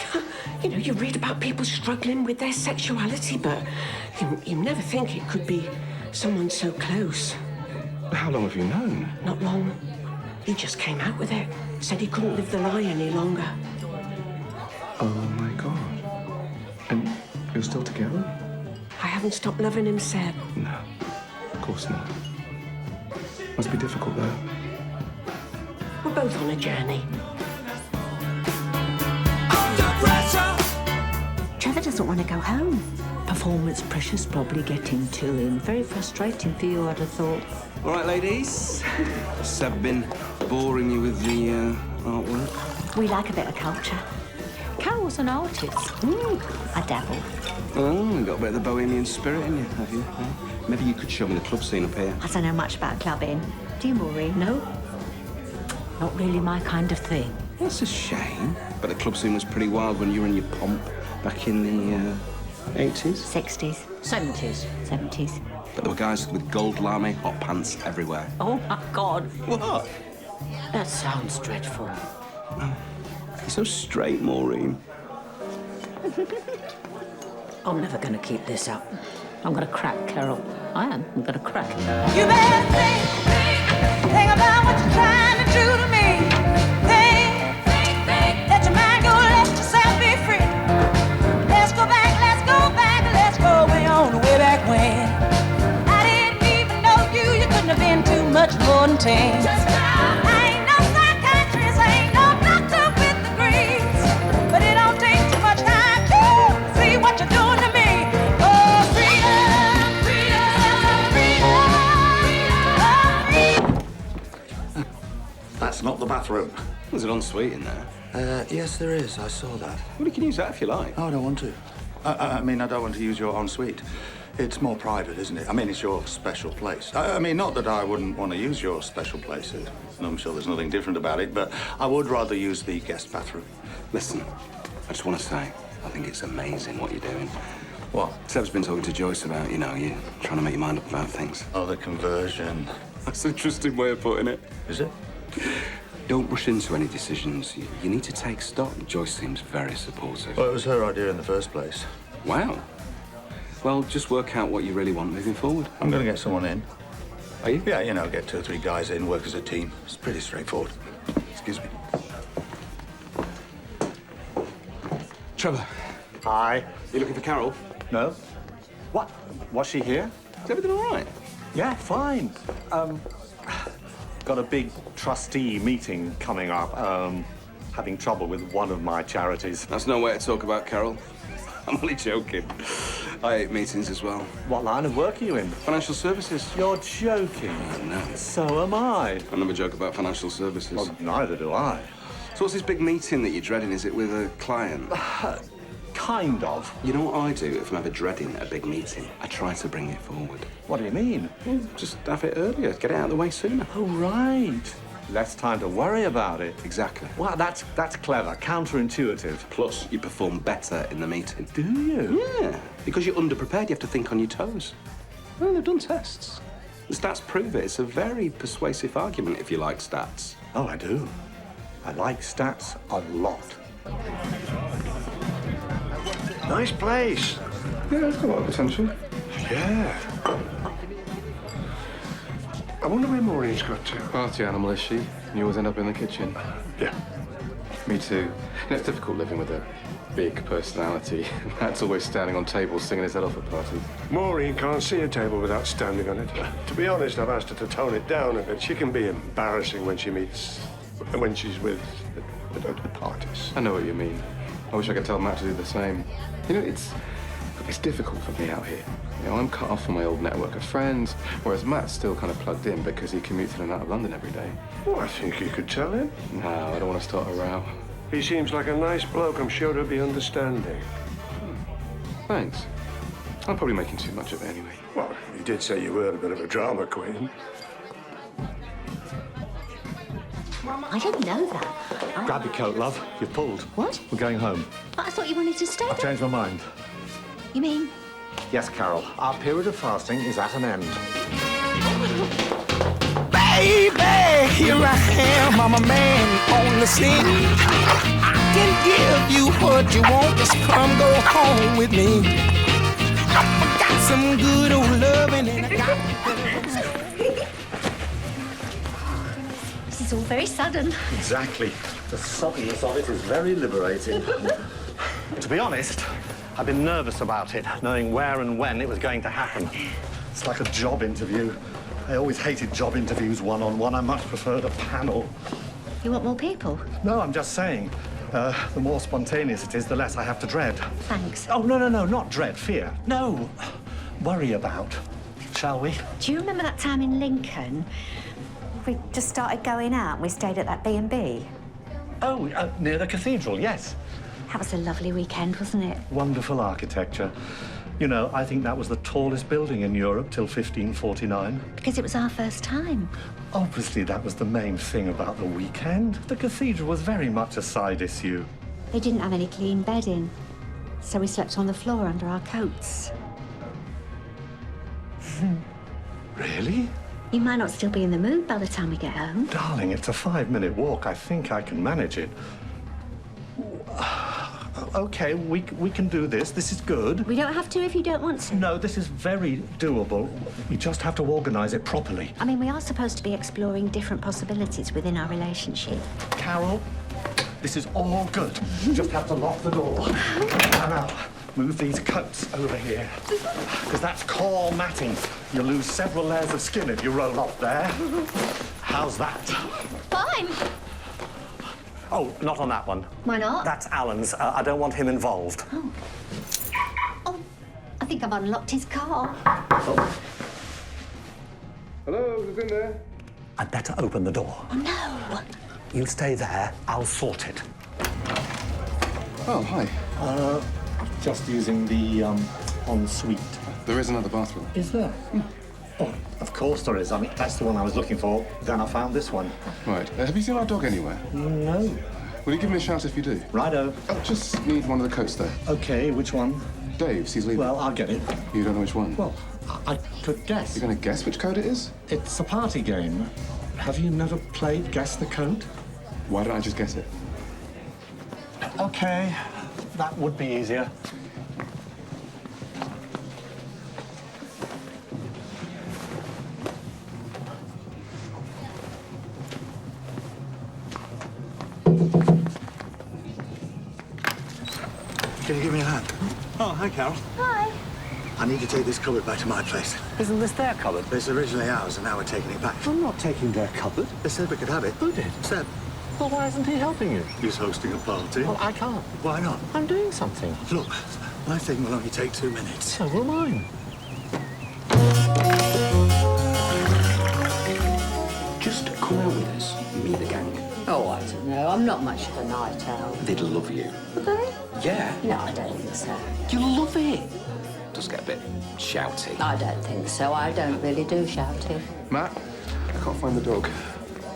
you know, you read about people struggling with their sexuality, but you never think it could be someone so close. How long have you known? Not long. He just came out with it. Said he couldn't live the lie any longer. Oh, my God. And you're still together? I haven't stopped loving him, Seb. No, of course not. Must be difficult, though. We're both on a journey. Trevor doesn't want to go home. Performance pressure's probably getting to him. Very frustrating for you, I'd have thought. All right, ladies. Seb been boring you with the artwork? We like a bit of culture. Carol's an artist. I dabble. Oh, you got a bit of the bohemian spirit in you, have you? Eh? Maybe you could show me the club scene up here. I don't know much about clubbing. Do you, Maureen? No? Not really my kind of thing. That's a shame. But the club scene was pretty wild when you were in your pomp back in the 80s? 60s. 70s. 70s. But there were guys with gold lame hot pants everywhere. Oh, my God. What? That sounds dreadful. You're so straight, Maureen. I'm never going to keep this up. I'm going to crack, Carol. I am. I'm going to crack. You better think about what you're trying to do to me. Think, let your mind go, let yourself be free. Let's go back, let's go way on, way back when. I didn't even know you couldn't have been too much more than 10. I ain't no psychiatrist, I ain't no doctor with degrees, but it don't take too much time to see what you're doing to me. Oh, freedom, freedom, freedom. That's not the bathroom. Was it ensuite in there? Yes, there is. I saw that. Well, you can use that if you like. Oh, I don't want to. I mean, I don't want to use your ensuite. It's more private, isn't it? I mean, it's your special place. I mean, not that I wouldn't want to use your special place. I'm sure there's nothing different about it, but I would rather use the guest bathroom. Listen, I just want to say, I think it's amazing what you're doing. What? Seb's been talking to Joyce about, you trying to make your mind up about things. Oh, the conversion. That's an interesting way of putting it. Is it? Don't rush into any decisions. You need to take stock. Joyce seems very supportive. Well, it was her idea in the first place. Wow. Well, just work out what you really want moving forward. I'm going to get someone in. Are you? Yeah, get 2 or 3 guys in, work as a team. It's pretty straightforward. Excuse me. Trevor. Hi. You looking for Carol? No. What? Was she here? Is everything all right? Yeah, fine. Got a big trustee meeting coming up. Having trouble with one of my charities. That's no way to talk about Carol. I'm only joking. I hate meetings as well. What line of work are you in? Financial services. You're joking. No. So am I. I never joke about financial services. Well, neither do I. So what's this big meeting that you're dreading? Is it with a client? Kind of. You know what I do if I'm ever dreading a big meeting? I try to bring it forward. What do you mean? Just have it earlier. Get it out of the way sooner. Oh, right. Less time to worry about it. Exactly. Wow, that's clever. Counterintuitive. Plus, you perform better in the meeting. Do you? Yeah. Because you're underprepared, you have to think on your toes. Well, they've done tests. The stats prove it. It's a very persuasive argument if you like stats. Oh, I do. I like stats a lot. Nice place. Yeah, it's got a lot of potential. Yeah. I wonder where Maureen's got to. Party animal, is she? You always end up in the kitchen. Yeah. Me too. It's difficult living with a big personality. Matt's always standing on tables singing his head off at parties. Maureen can't see a table without standing on it. To be honest, I've asked her to tone it down a bit. She can be embarrassing when she's with at parties. I know what you mean. I wish I could tell Matt to do the same. It's difficult for me out here. I'm cut off from my old network of friends, whereas Matt's still kind of plugged in because he commutes in and out of London every day. Well, I think you could tell him. No, I don't want to start a row. He seems like a nice bloke. I'm sure he'll be understanding. Thanks. I'm probably making too much of it anyway. Well, you did say you were a bit of a drama queen. I didn't know that. Grab your coat, love. You're pulled. What? We're going home. But I thought you wanted to stay I've there. changed my mind. You mean? Yes, Carol. Our period of fasting is at an end. Baby, here I am, I'm a man on the scene. I can give you what you want, just come go home with me. I got some good old loving and I got... This is all very sudden. Exactly. The suddenness of it is very liberating. To be honest, I've been nervous about it, knowing where and when it was going to happen. It's like a job interview. I always hated job interviews one-on-one. I much preferred a panel. You want more people? No, I'm just saying. The more spontaneous it is, the less I have to dread. Thanks. Oh, no, not dread, fear. No, worry about. Shall we? Do you remember that time in Lincoln? We just started going out and we stayed at that B&B. Oh, near the cathedral, yes. That was a lovely weekend, wasn't it? Wonderful architecture. I think that was the tallest building in Europe till 1549. Because it was our first time. Obviously, that was the main thing about the weekend. The cathedral was very much a side issue. They didn't have any clean bedding, so we slept on the floor under our coats. Really? You might not still be in the mood by the time we get home. Darling, it's a 5-minute walk. I think I can manage it. Okay, we can do this. This is good. We don't have to if you don't want to. No, this is very doable. We just have to organize it properly. I mean, we are supposed to be exploring different possibilities within our relationship. Carol, this is all good. You just have to lock the door. And now, move these coats over here. Because that's core matting. You lose several layers of skin if you roll off there. How's that? Fine. Oh, not on that one. Why not? That's Alan's. I don't want him involved. Oh, I think I've unlocked his car. Hello, who's in there? I'd better open the door. Oh, no. You stay there. I'll sort it. Oh, hi. Just using the ensuite. There is another bathroom. Is there? Oh, of course there is. I mean, that's the one I was looking for. Then I found this one. Right. Have you seen our dog anywhere? No. Will you give me a shout if you do? Righto. I just need one of the coats there. Okay, which one? Dave's. He's leaving. Well, I'll get it. You don't know which one? Well, I could guess. You're going to guess which coat it is? It's a party game. Have you never played Guess the Coat? Why don't I just guess it? Okay, that would be easier. Can you give me a hand? Oh, hi, Carol. Hi. I need to take this cupboard back to my place. Isn't this their cupboard? It's originally ours, and now we're taking it back. I'm not taking their cupboard. They said we could have it. Who did? Seb. Well, why isn't he helping you? He's hosting a party. Well, I can't. Why not? I'm doing something. Look, my thing will only take 2 minutes. So will mine. Just come out with us, me and the gang. Oh, I don't know. I'm not much of a night owl. They'd love you. Would they? Yeah. No, I don't think so. You'll love it. Does get a bit shouty. I don't think so. I don't really do shouty. Matt, I can't find the dog.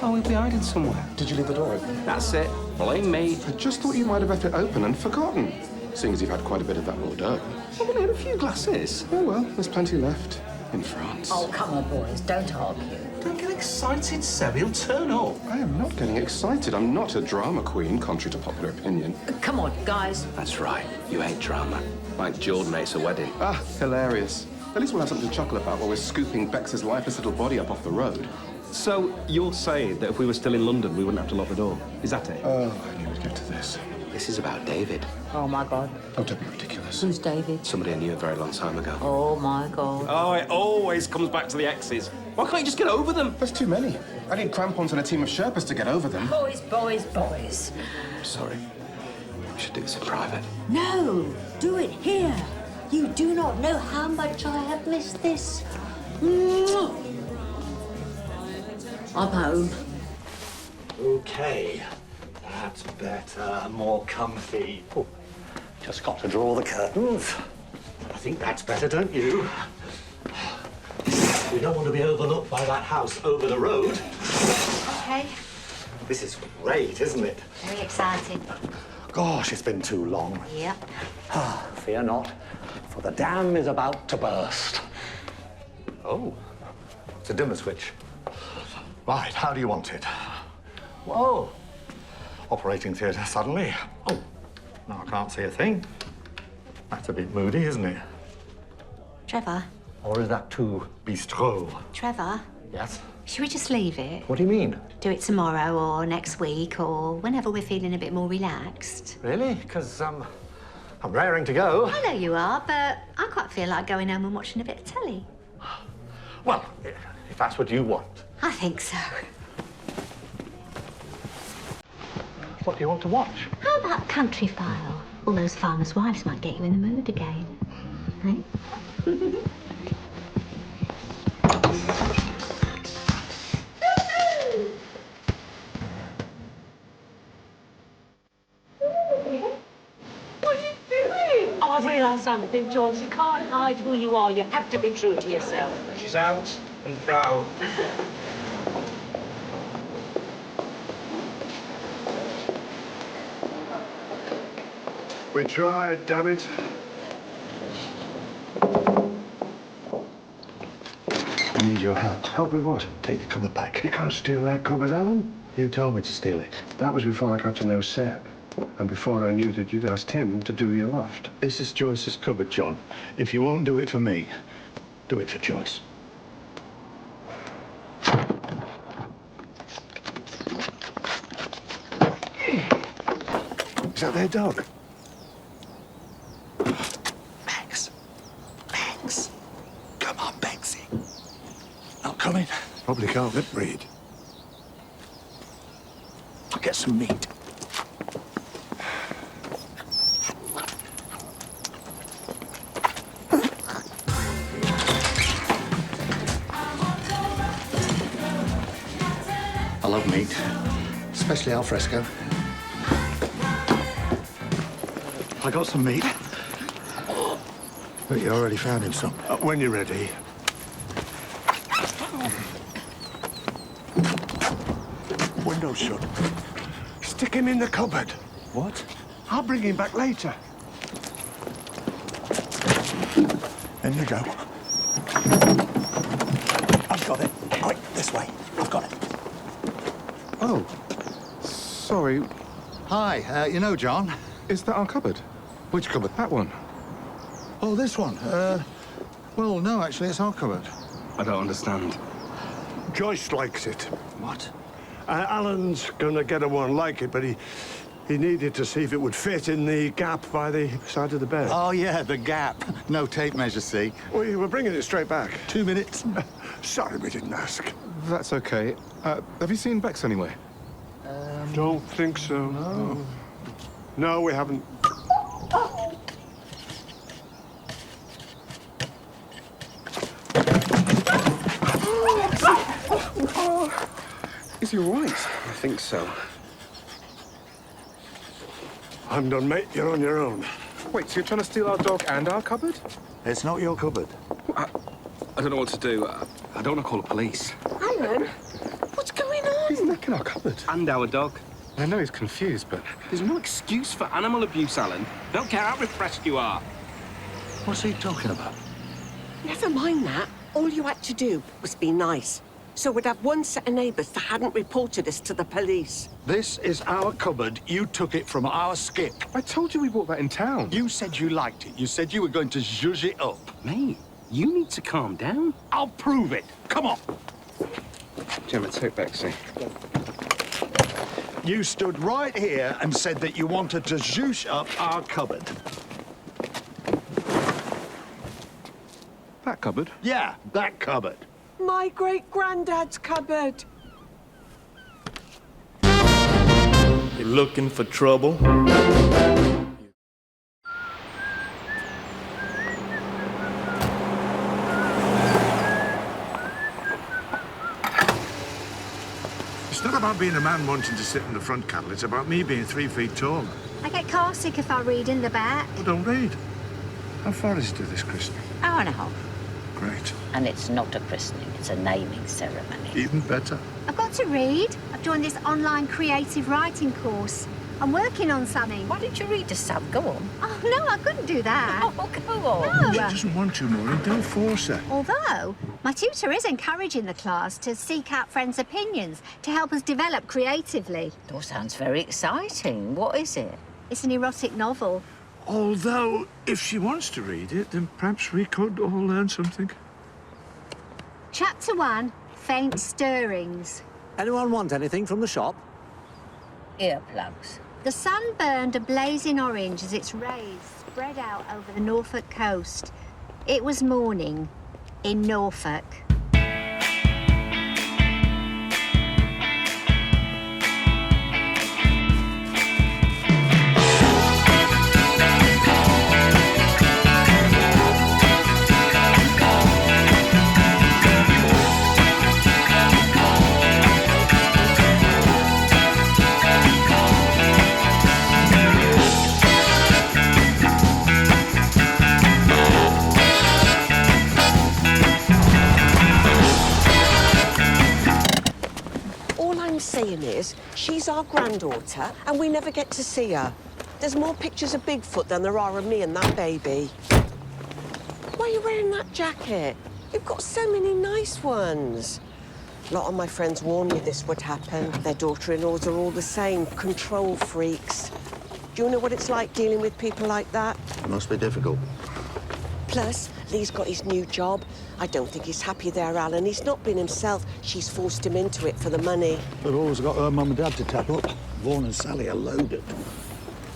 Oh, he'll be hiding somewhere. Did you leave the door open? That's it. Blame me. I just thought you might have left it open and forgotten, seeing as you've had quite a bit of that Bordeaux. I've only had a few glasses. Oh, well, there's plenty left in France. Oh, come on, boys. Don't argue. Don't get excited, Seb. He'll turn up. I am not getting excited. I'm not a drama queen, contrary to popular opinion. Come on, guys. That's right. You hate drama. Like Jordan hates a wedding. Ah, hilarious. At least we'll have something to chuckle about while we're scooping Bex's lifeless little body up off the road. So, you're saying that if we were still in London, we wouldn't have to lock the door? Is that it? Oh, I knew we'd get to this. This is about David. Oh, my God. Oh, don't be ridiculous. Who's David? Somebody I knew a very long time ago. Oh, my God. Oh, it always comes back to the exes. Why can't you just get over them? There's too many. I need crampons and a team of Sherpas to get over them. Boys, boys, boys. Sorry. We should do this in private. No, do it here. You do not know how much I have missed this. Mwah. I'm home. Okay, that's better, more comfy. Oh, just got to draw the curtains. I think that's better, don't you? We don't want to be overlooked by that house over the road. Okay. This is great, isn't it? Very exciting. Gosh, it's been too long. Yep. Ah, fear not, for the dam is about to burst. Oh, it's a dimmer switch. Right, how do you want it? Whoa! Operating theatre suddenly. Oh, now I can't see a thing. That's a bit moody, isn't it? Trevor. Or is that too bistro? Trevor. Yes? Should we just leave it? What do you mean? Do it tomorrow or next week or whenever we're feeling a bit more relaxed. Really? Because, I'm raring to go. I know you are, but I quite feel like going home and watching a bit of telly. Well, if that's what you want. I think so. What do you want to watch? How about Country File? All those farmers' wives might get you in the mood again. Eh? What are you doing? Oh, I've realised something, George. You can't hide who you are. You have to be true to yourself. She's out and proud. We tried, damn it. I need your help. Help with what? Take the cupboard back. You can't steal that cupboard, Alan. You told me to steal it. That was before I got to know Seb. And before I knew that you'd asked him to do your loft. This is Joyce's cupboard, John. If you won't do it for me, do it for Joyce. Is that their dog? Bex. Bex. Come on, Bexy. Not coming. Probably can't lip read. I'll get some meat. I love meat, especially al fresco. I got some meat. But you already found him some. When you're ready. Window's shut. Stick him in the cupboard. What? I'll bring him back later. In you go. I've got it. Quick, this way. I've got it. Oh, sorry. Hi, you know John? Is that our cupboard? Which cupboard? That one. Oh, this one. Well, no, actually, it's our cupboard. I don't understand. Joyce likes it. What? Alan's gonna get her one like it, but he needed to see if it would fit in the gap by the side of the bed. Oh, yeah, the gap. No tape measure, see? We were bringing it straight back. 2 minutes. Sorry we didn't ask. That's okay. Have you seen Bex anywhere? Don't think so. No. No, we haven't. Is he all right? I think so. I'm done, mate. You're on your own. Wait, so you're trying to steal our dog and our cupboard? It's not your cupboard. I don't know what to do. I don't want to call the police. Alan, what's going on? He's nicking our cupboard. And our dog. I know he's confused, but... There's no excuse for animal abuse, Alan. Don't care how repressed you are. What's he talking about? Never mind that. All you had to do was be nice. So we'd have one set of neighbours that hadn't reported us to the police. This is our cupboard. You took it from our skip. I told you we bought that in town. You said you liked it. You said you were going to zhuzh it up. Mate, you need to calm down. I'll prove it. Come on. Gemma, take Bexy. You stood right here and said that you wanted to zhuzh up our cupboard. That cupboard? Yeah, that cupboard. My great-granddad's cupboard. You looking for trouble? It's not about being a man wanting to sit in the front, Carol. It's about me being 3 feet taller. I get car sick if I read in the back. Well, don't read. How far is it to this christening? Hour and a half. Great. And it's not a christening, it's a naming ceremony. Even better. I've got to read. I've joined this online creative writing course. I'm working on something. Why didn't you read to Sam? Go on. Oh, no, I couldn't do that. Oh, go on. She No. doesn't want to, Maureen. Don't force her. Although, my tutor is encouraging the class to seek out friends' opinions to help us develop creatively. It all sounds very exciting. What is it? It's an erotic novel. Although, if she wants to read it, then perhaps we could all learn something. Chapter 1, Faint Stirrings. Anyone want anything from the shop? Earplugs. The sun burned a blazing orange as its rays spread out over the Norfolk coast. It was morning in Norfolk. Saying is, she's our granddaughter, and we never get to see her. There's more pictures of Bigfoot than there are of me and that baby. Why are you wearing that jacket? You've got so many nice ones. A lot of my friends warned me this would happen. Their daughter-in-laws are all the same, control freaks. Do you know what it's like dealing with people like that? It must be difficult. Plus, Lee's got his new job. I don't think he's happy there, Alan. He's not been himself. She's forced him into it for the money. They've always got her mum and dad to tap up. Vaughan and Sally are loaded.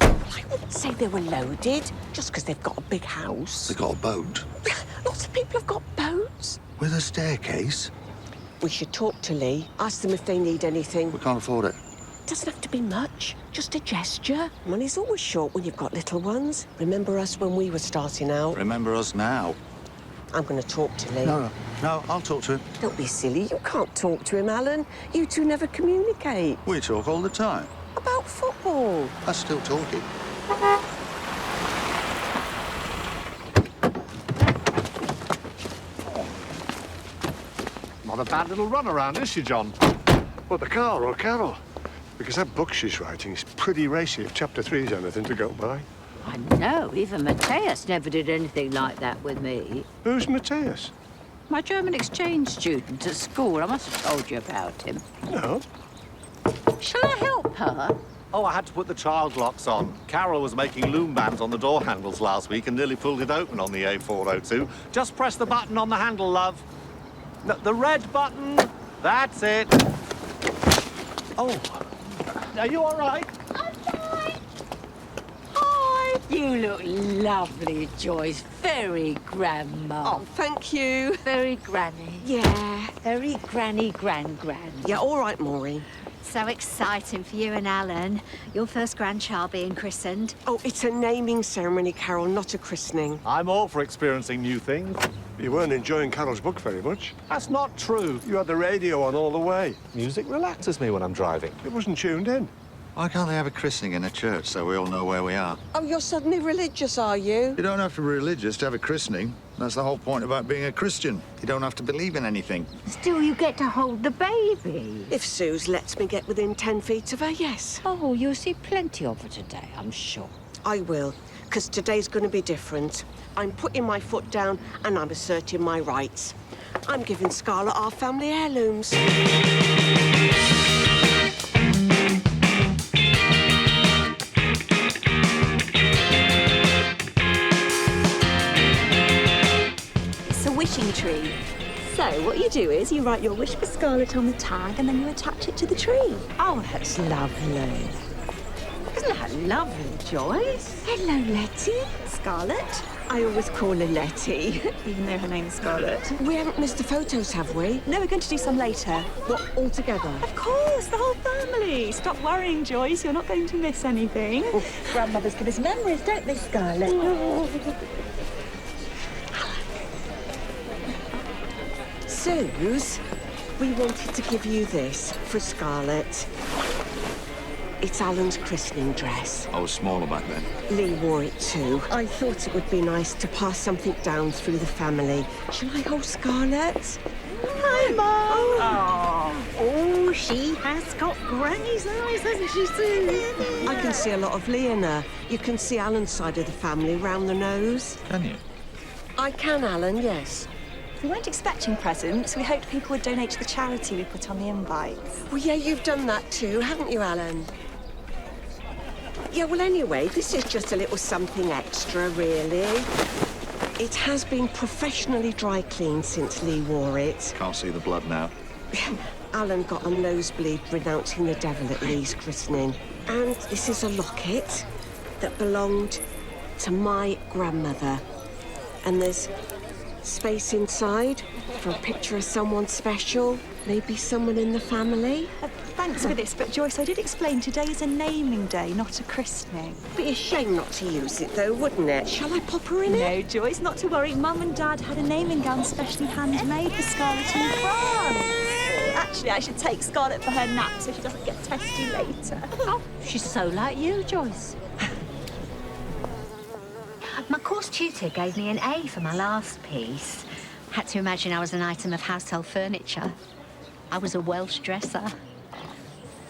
I wouldn't say they were loaded, just because they've got a big house. They got a boat. Lots of people have got boats. With a staircase. We should talk to Lee, ask them if they need anything. We can't afford it. Doesn't have to be much, just a gesture. Money's always short when you've got little ones. Remember us when we were starting out? Remember us now. I'm going to talk to Lee. No, I'll talk to him. Don't be silly. You can't talk to him, Alan. You two never communicate. We talk all the time. About football. That's still talking. not a bad little run around, is she, John? What, the car or Carol? Because that book she's writing is pretty racy if chapter 3's anything to go by. I know, even Matthias never did anything like that with me. Who's Matthias? My German exchange student at school. I must have told you about him. No. Shall I help her? Oh, I had to put the child locks on. Carol was making loom bands on the door handles last week and nearly pulled it open on the A402. Just press the button on the handle, love. The red button. That's it. Oh, are you all right? Hi. You look lovely, Joyce. Very grandma. Oh, thank you. Very granny. Yeah. Very granny, gran. Yeah, all right, Maureen. So exciting for you and Alan. Your first grandchild being christened. Oh, it's a naming ceremony, Carol, not a christening. I'm all for experiencing new things. You weren't enjoying Carol's book very much. That's not true. You had the radio on all the way. Music relaxes me when I'm driving. It wasn't tuned in. Why can't they have a christening in a church so we all know where we are? Oh, you're suddenly religious, are you? You don't have to be religious to have a christening. That's the whole point about being a Christian. You don't have to believe in anything. Still, you get to hold the baby. If Suze lets me get within 10 feet of her, yes. Oh, you'll see plenty of her today, I'm sure. I will, because today's going to be different. I'm putting my foot down and I'm asserting my rights. I'm giving Scarlett our family heirlooms. Wishing tree. So what you do is you write your wish for Scarlett on the tag and then you attach it to the tree. Oh, that's lovely. Isn't that lovely, Joyce? Hello, Letty. Scarlett. I always call her Letty. Even though her name's Scarlett. We haven't missed the photos, have we? No, we're going to do some later. What, all together? Of course, the whole family. Stop worrying, Joyce. You're not going to miss anything. Oh. Grandmothers give us memories, don't they, Scarlett? Suze, we wanted to give you this for Scarlett. It's Alan's christening dress. I was smaller back then. Lee wore it too. I thought it would be nice to pass something down through the family. Shall I hold Scarlett? Hi, Mum. Oh, she has got Granny's eyes, hasn't she, Sue? I can see a lot of Lee in her. You can see Alan's side of the family round the nose. Can you? I can, Alan, yes. We weren't expecting presents. We hoped people would donate to the charity we put on the invite. Well, yeah, you've done that too, haven't you, Alan? Yeah, well, anyway, this is just a little something extra, really. It has been professionally dry cleaned since Lee wore it. Can't see the blood now. Alan got a nosebleed renouncing the devil at Lee's christening. And this is a locket that belonged to my grandmother. And there's space inside for a picture of someone special, maybe someone in the family. Thanks for this, but Joyce, I did explain today is a naming day, not a christening. Be a shame not to use it, though, wouldn't it? Shall I pop her in it? No, Joyce, not to worry. Mum and Dad had a naming gown specially handmade for Scarlett in France. Actually, I should take Scarlett for her nap so she doesn't get testy later. Oh, she's so like you, Joyce. My course tutor gave me an A for my last piece. Had to imagine I was an item of household furniture. I was a Welsh dresser.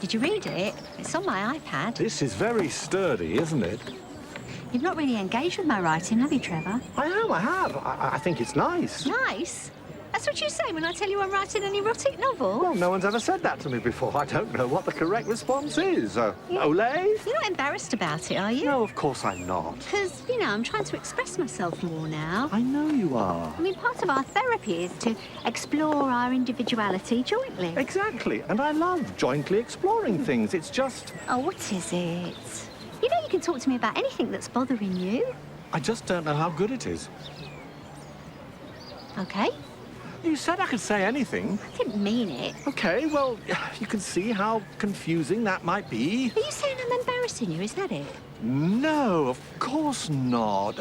Did you read it? It's on my iPad. This is very sturdy, isn't it? You've not really engaged with my writing, have you, Trevor? I have. I think it's nice. Nice? That's what you say when I tell you I'm writing an erotic novel? Well, no one's ever said that to me before. I don't know what the correct response is. Olay? You're not embarrassed about it, are you? No, of course I'm not. Because, you know, I'm trying to express myself more now. I know you are. I mean, part of our therapy is to explore our individuality jointly. Exactly. And I love jointly exploring things. It's just... Oh, what is it? You know you can talk to me about anything that's bothering you. I just don't know how good it is. OK. You said I could say anything. I didn't mean it. OK, well, you can see how confusing that might be. Are you saying I'm embarrassing you, is that it? No, of course not.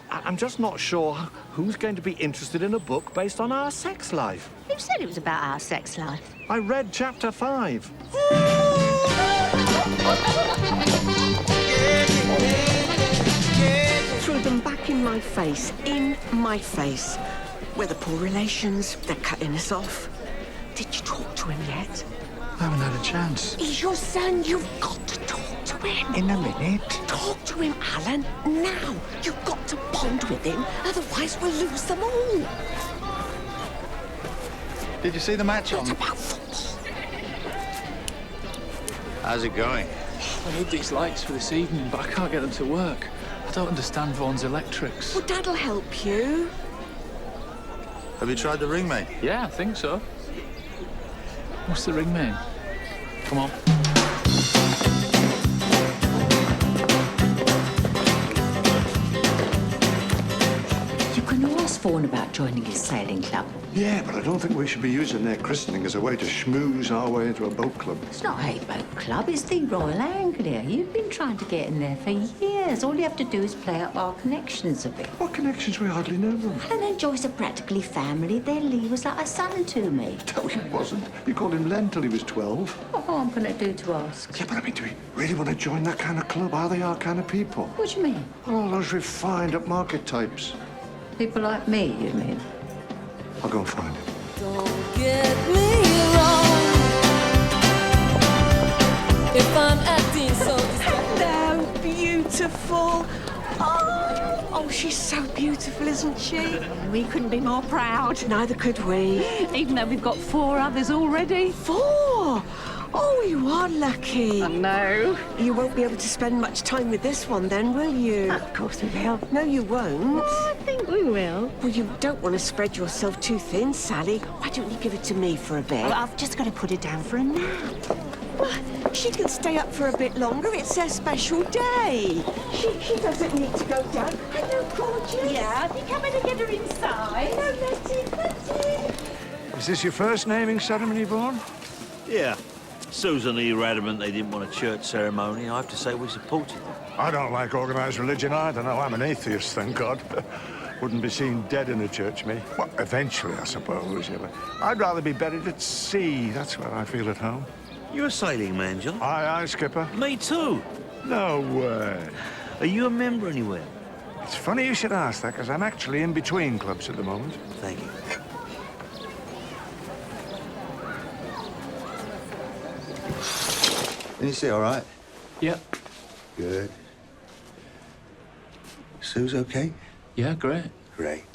I'm just not sure who's going to be interested in a book based on our sex life. Who said it was about our sex life? I read chapter 5. Threw them back in my face, We're the poor relations, they're cutting us off. Did you talk to him yet? I haven't had a chance. He's your son. You've got to talk to him. In a minute. Talk to him, Alan. Now. You've got to bond with him. Otherwise, we'll lose them all. Did you see the match on? What about football? How's it going? I need these lights for this evening, but I can't get them to work. I don't understand Vaughan's electrics. Well, Dad'll help you. Have you tried the ring, mate? Yeah, I think so. What's the ring mean? Come on. You can ask Vaughan about joining his sailing club. Yeah, but I don't think we should be using their christening as a way to schmooze our way into a boat club. It's not a boat club, it's the Royal Anglia. You've been trying to get in there for years. All you have to do is play up our connections a bit. What connections? We hardly know them. Alan and Joyce are practically family. Their Lee was like a son to me. No, he wasn't. You called him Len till he was 12. What am I going to do to ask? Yeah, but I mean, do we really want to join that kind of club? Are they our kind of people? What do you mean? All those refined upmarket types. People like me, you mean? I'll go and find him. Don't get me wrong. If I'm acting so... Hello, beautiful. Oh, she's so beautiful, isn't she? We couldn't be more proud. Neither could we. Even though we've got 4 others already. 4? Oh, you are lucky. I know. You won't be able to spend much time with this one then, will you? Of course we will. No, you won't. Oh, I think we will. Well, you don't want to spread yourself too thin, Sally. Why don't you give it to me for a bit? Well, I've just got to put her down for a nap. Well, she can stay up for a bit longer. It's her special day. She doesn't need to go down. Hello, gorgeous. Yeah, I think I'm going to get her inside. Hello, Letty. Is this your first naming ceremony, Vaughan? Yeah. Susan E. adamant they didn't want a church ceremony. I have to say we supported them. I don't like organised religion either. No, I'm an atheist, thank God. Wouldn't be seen dead in a church, me. Well, eventually, I suppose. Yeah, but I'd rather be buried at sea. That's where I feel at home. You're a sailing man, John? Aye, aye, Skipper. Me too. No way. Are you a member anywhere? It's funny you should ask that, because I'm actually in between clubs at the moment. Thank you. Can you see all right? Yeah. Good. Sue's okay? Yeah, great. Great.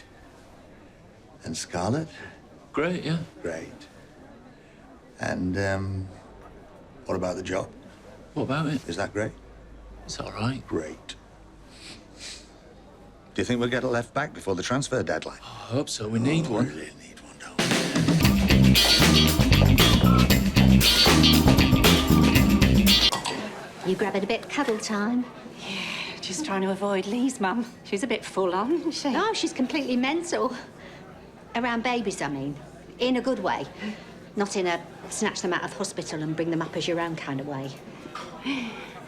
And Scarlett? Great, yeah. Great. And, what about the job? What about it? Is that great? It's all right. Great. Do you think we'll get a left back before the transfer deadline? I hope so. We need one. We really need one, don't You grabbing a bit cuddle time? Yeah, just trying to avoid Lee's mum. She's a bit full on, isn't she? Oh, she's completely mental. Around babies, I mean. In a good way. Not in a snatch them out of hospital and bring them up as your own kind of way.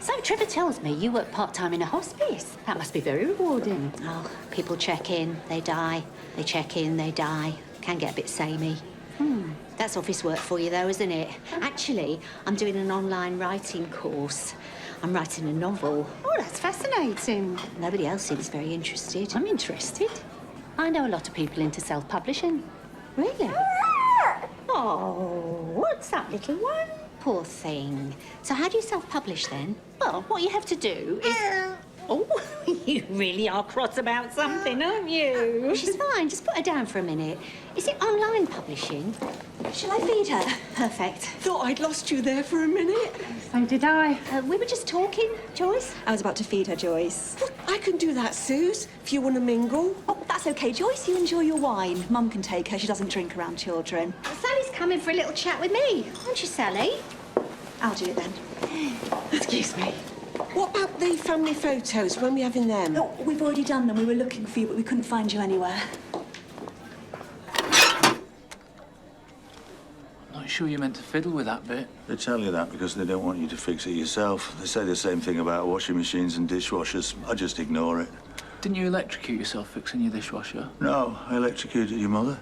So Trevor tells me you work part-time in a hospice. That must be very rewarding. Oh, people check in, they die. They check in, they die. Can get a bit samey. That's office work for you, though, isn't it? Actually, I'm doing an online writing course. I'm writing a novel. Oh, that's fascinating. Nobody else seems very interested. I'm interested. I know a lot of people into self-publishing. Really? Oh, what's that little one? Poor thing. So how do you self-publish, then? Well, what you have to do is... Oh, you really are cross about something, aren't you? She's fine. Just put her down for a minute. Is it online publishing? Shall I feed her? Perfect. Thought I'd lost you there for a minute. So did I. We were just talking, Joyce. I was about to feed her, Joyce. Well, I can do that, Suze, if you want to mingle. Oh, that's okay, Joyce. You enjoy your wine. Mum can take her. She doesn't drink around children. Well, Sally's coming for a little chat with me. Aren't you, Sally? I'll do it then. Excuse me. What about the family photos? When are we having them? Oh, we've already done them. We were looking for you, but we couldn't find you anywhere. Not sure you meant to fiddle with that bit. They tell you that because they don't want you to fix it yourself. They say the same thing about washing machines and dishwashers. I just ignore it. Didn't you electrocute yourself fixing your dishwasher? No, I electrocuted your mother.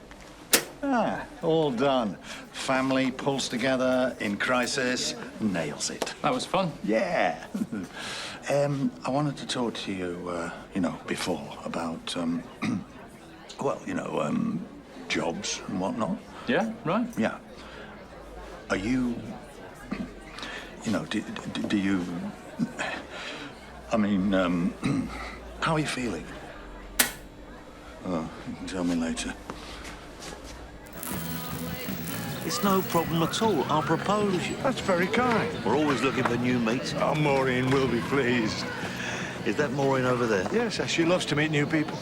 Ah, all done. Family pulls together in crisis, nails it. That was fun. Yeah. I wanted to talk to you, before about, well, jobs and whatnot. Yeah, right. Yeah. Are you... You know, do you... I mean, how are you feeling? Oh, you can tell me later. It's no problem at all. I'll propose you. That's very kind. We're always looking for new mates. Oh, Maureen will be pleased. Is that Maureen over there? Yes, she loves to meet new people.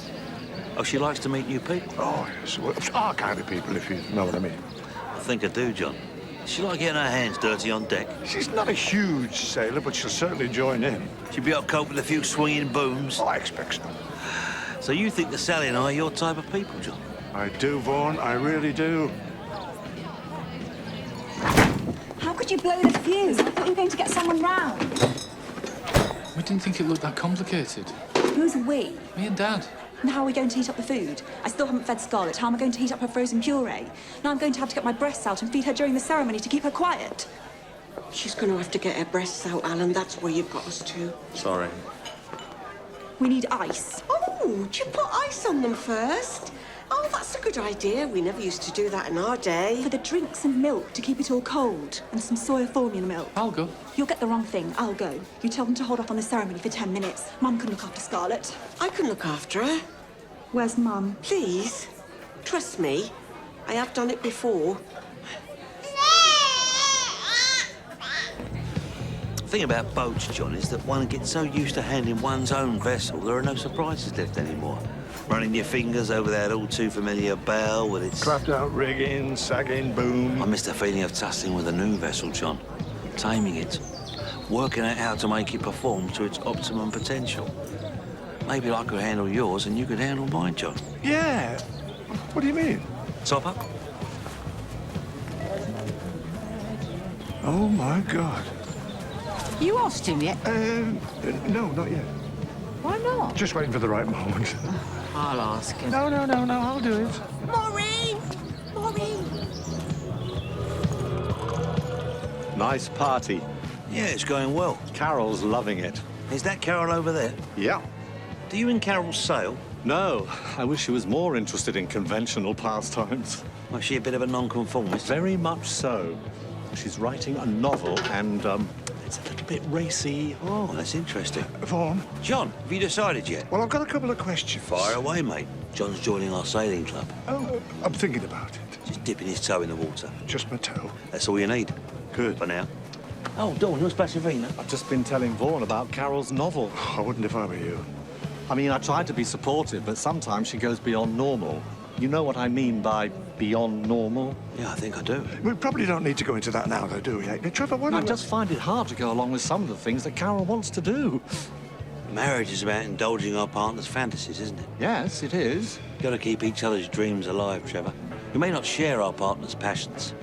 Oh, she likes to meet new people? Oh, yes. Well, our kind of people, if you know what I mean. I think I do, John. Does she like getting her hands dirty on deck? She's not a huge sailor, but she'll certainly join in. She'll be able to cope with a few swinging booms. Oh, I expect so. So you think that Sally and I are your type of people, John? I do, Vaughan. I really do. How could you blow the fuse? I thought you were going to get someone round. We didn't think it looked that complicated. Who's we? Me and Dad. And how are we going to heat up the food? I still haven't fed Scarlett. How am I going to heat up her frozen puree? Now I'm going to have to get my breasts out and feed her during the ceremony to keep her quiet. She's going to have to get her breasts out, Alan. That's where you've got us to. Sorry. We need ice. Oh, do you put ice on them first? Oh, that's a good idea. We never used to do that in our day. For the drinks and milk to keep it all cold. And some soya formula milk. I'll go. You'll get the wrong thing. I'll go. You tell them to hold off on the ceremony for 10 minutes. Mum can look after Scarlett. I can look after her. Where's Mum? Please. Trust me. I have done it before. The thing about boats, John, is that one gets so used to handling one's own vessel, there are no surprises left anymore. Running your fingers over that all too familiar bow with its... Clapped out rigging, sagging, boom. I miss the feeling of tussling with a new vessel, John. Taming it. Working out how to make it perform to its optimum potential. Maybe I could handle yours and you could handle mine, John. Yeah. What do you mean? Top up? Oh, my God. You asked him yet? No, not yet. Why not? Just waiting for the right moment. I'll ask him. No, I'll do it. Maureen! Maureen! Nice party. Yeah, it's going well. Carol's loving it. Is that Carol over there? Yeah. Do you and Carol sail? No, I wish she was more interested in conventional pastimes. Was she a bit of a nonconformist? Very much so. She's writing a novel and, it's a little bit racy. Oh, that's interesting. Vaughan? John, have you decided yet? Well, I've got a couple of questions. Fire away, mate. John's joining our sailing club. Oh, I'm thinking about it. Just dipping his toe in the water. Just my toe. That's all you need. Good. For now. Oh, Dawn, who's Pasavina? I've just been telling Vaughan about Carol's novel. I wouldn't if I were you. I mean, I tried to be supportive, but sometimes she goes beyond normal. You know what I mean by beyond normal? Yeah, I think I do. We probably don't need to go into that now, though, do we? Trevor, why I don't just find it hard to go along with some of the things that Carol wants to do. Marriage is about indulging our partner's fantasies, isn't it? Yes, it is. Got to keep each other's dreams alive, Trevor. We may not share our partner's passions,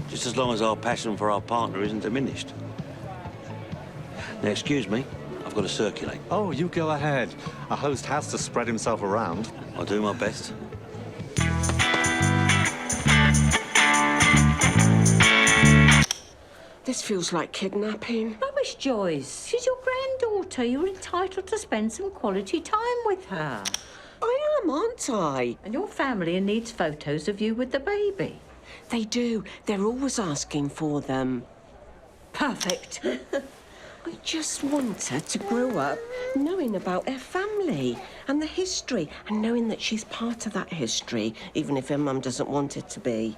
just as long as our passion for our partner isn't diminished. Now, excuse me, I've got to circulate. Oh, you go ahead. A host has to spread himself around. I'll do my best. This feels like kidnapping. Rubbish, Joyce. She's your granddaughter. You're entitled to spend some quality time with her. I am, aren't I? And your family needs photos of you with the baby. They do. They're always asking for them. Perfect. I just want her to grow up knowing about her family and the history and knowing that she's part of that history, even if her mum doesn't want it to be.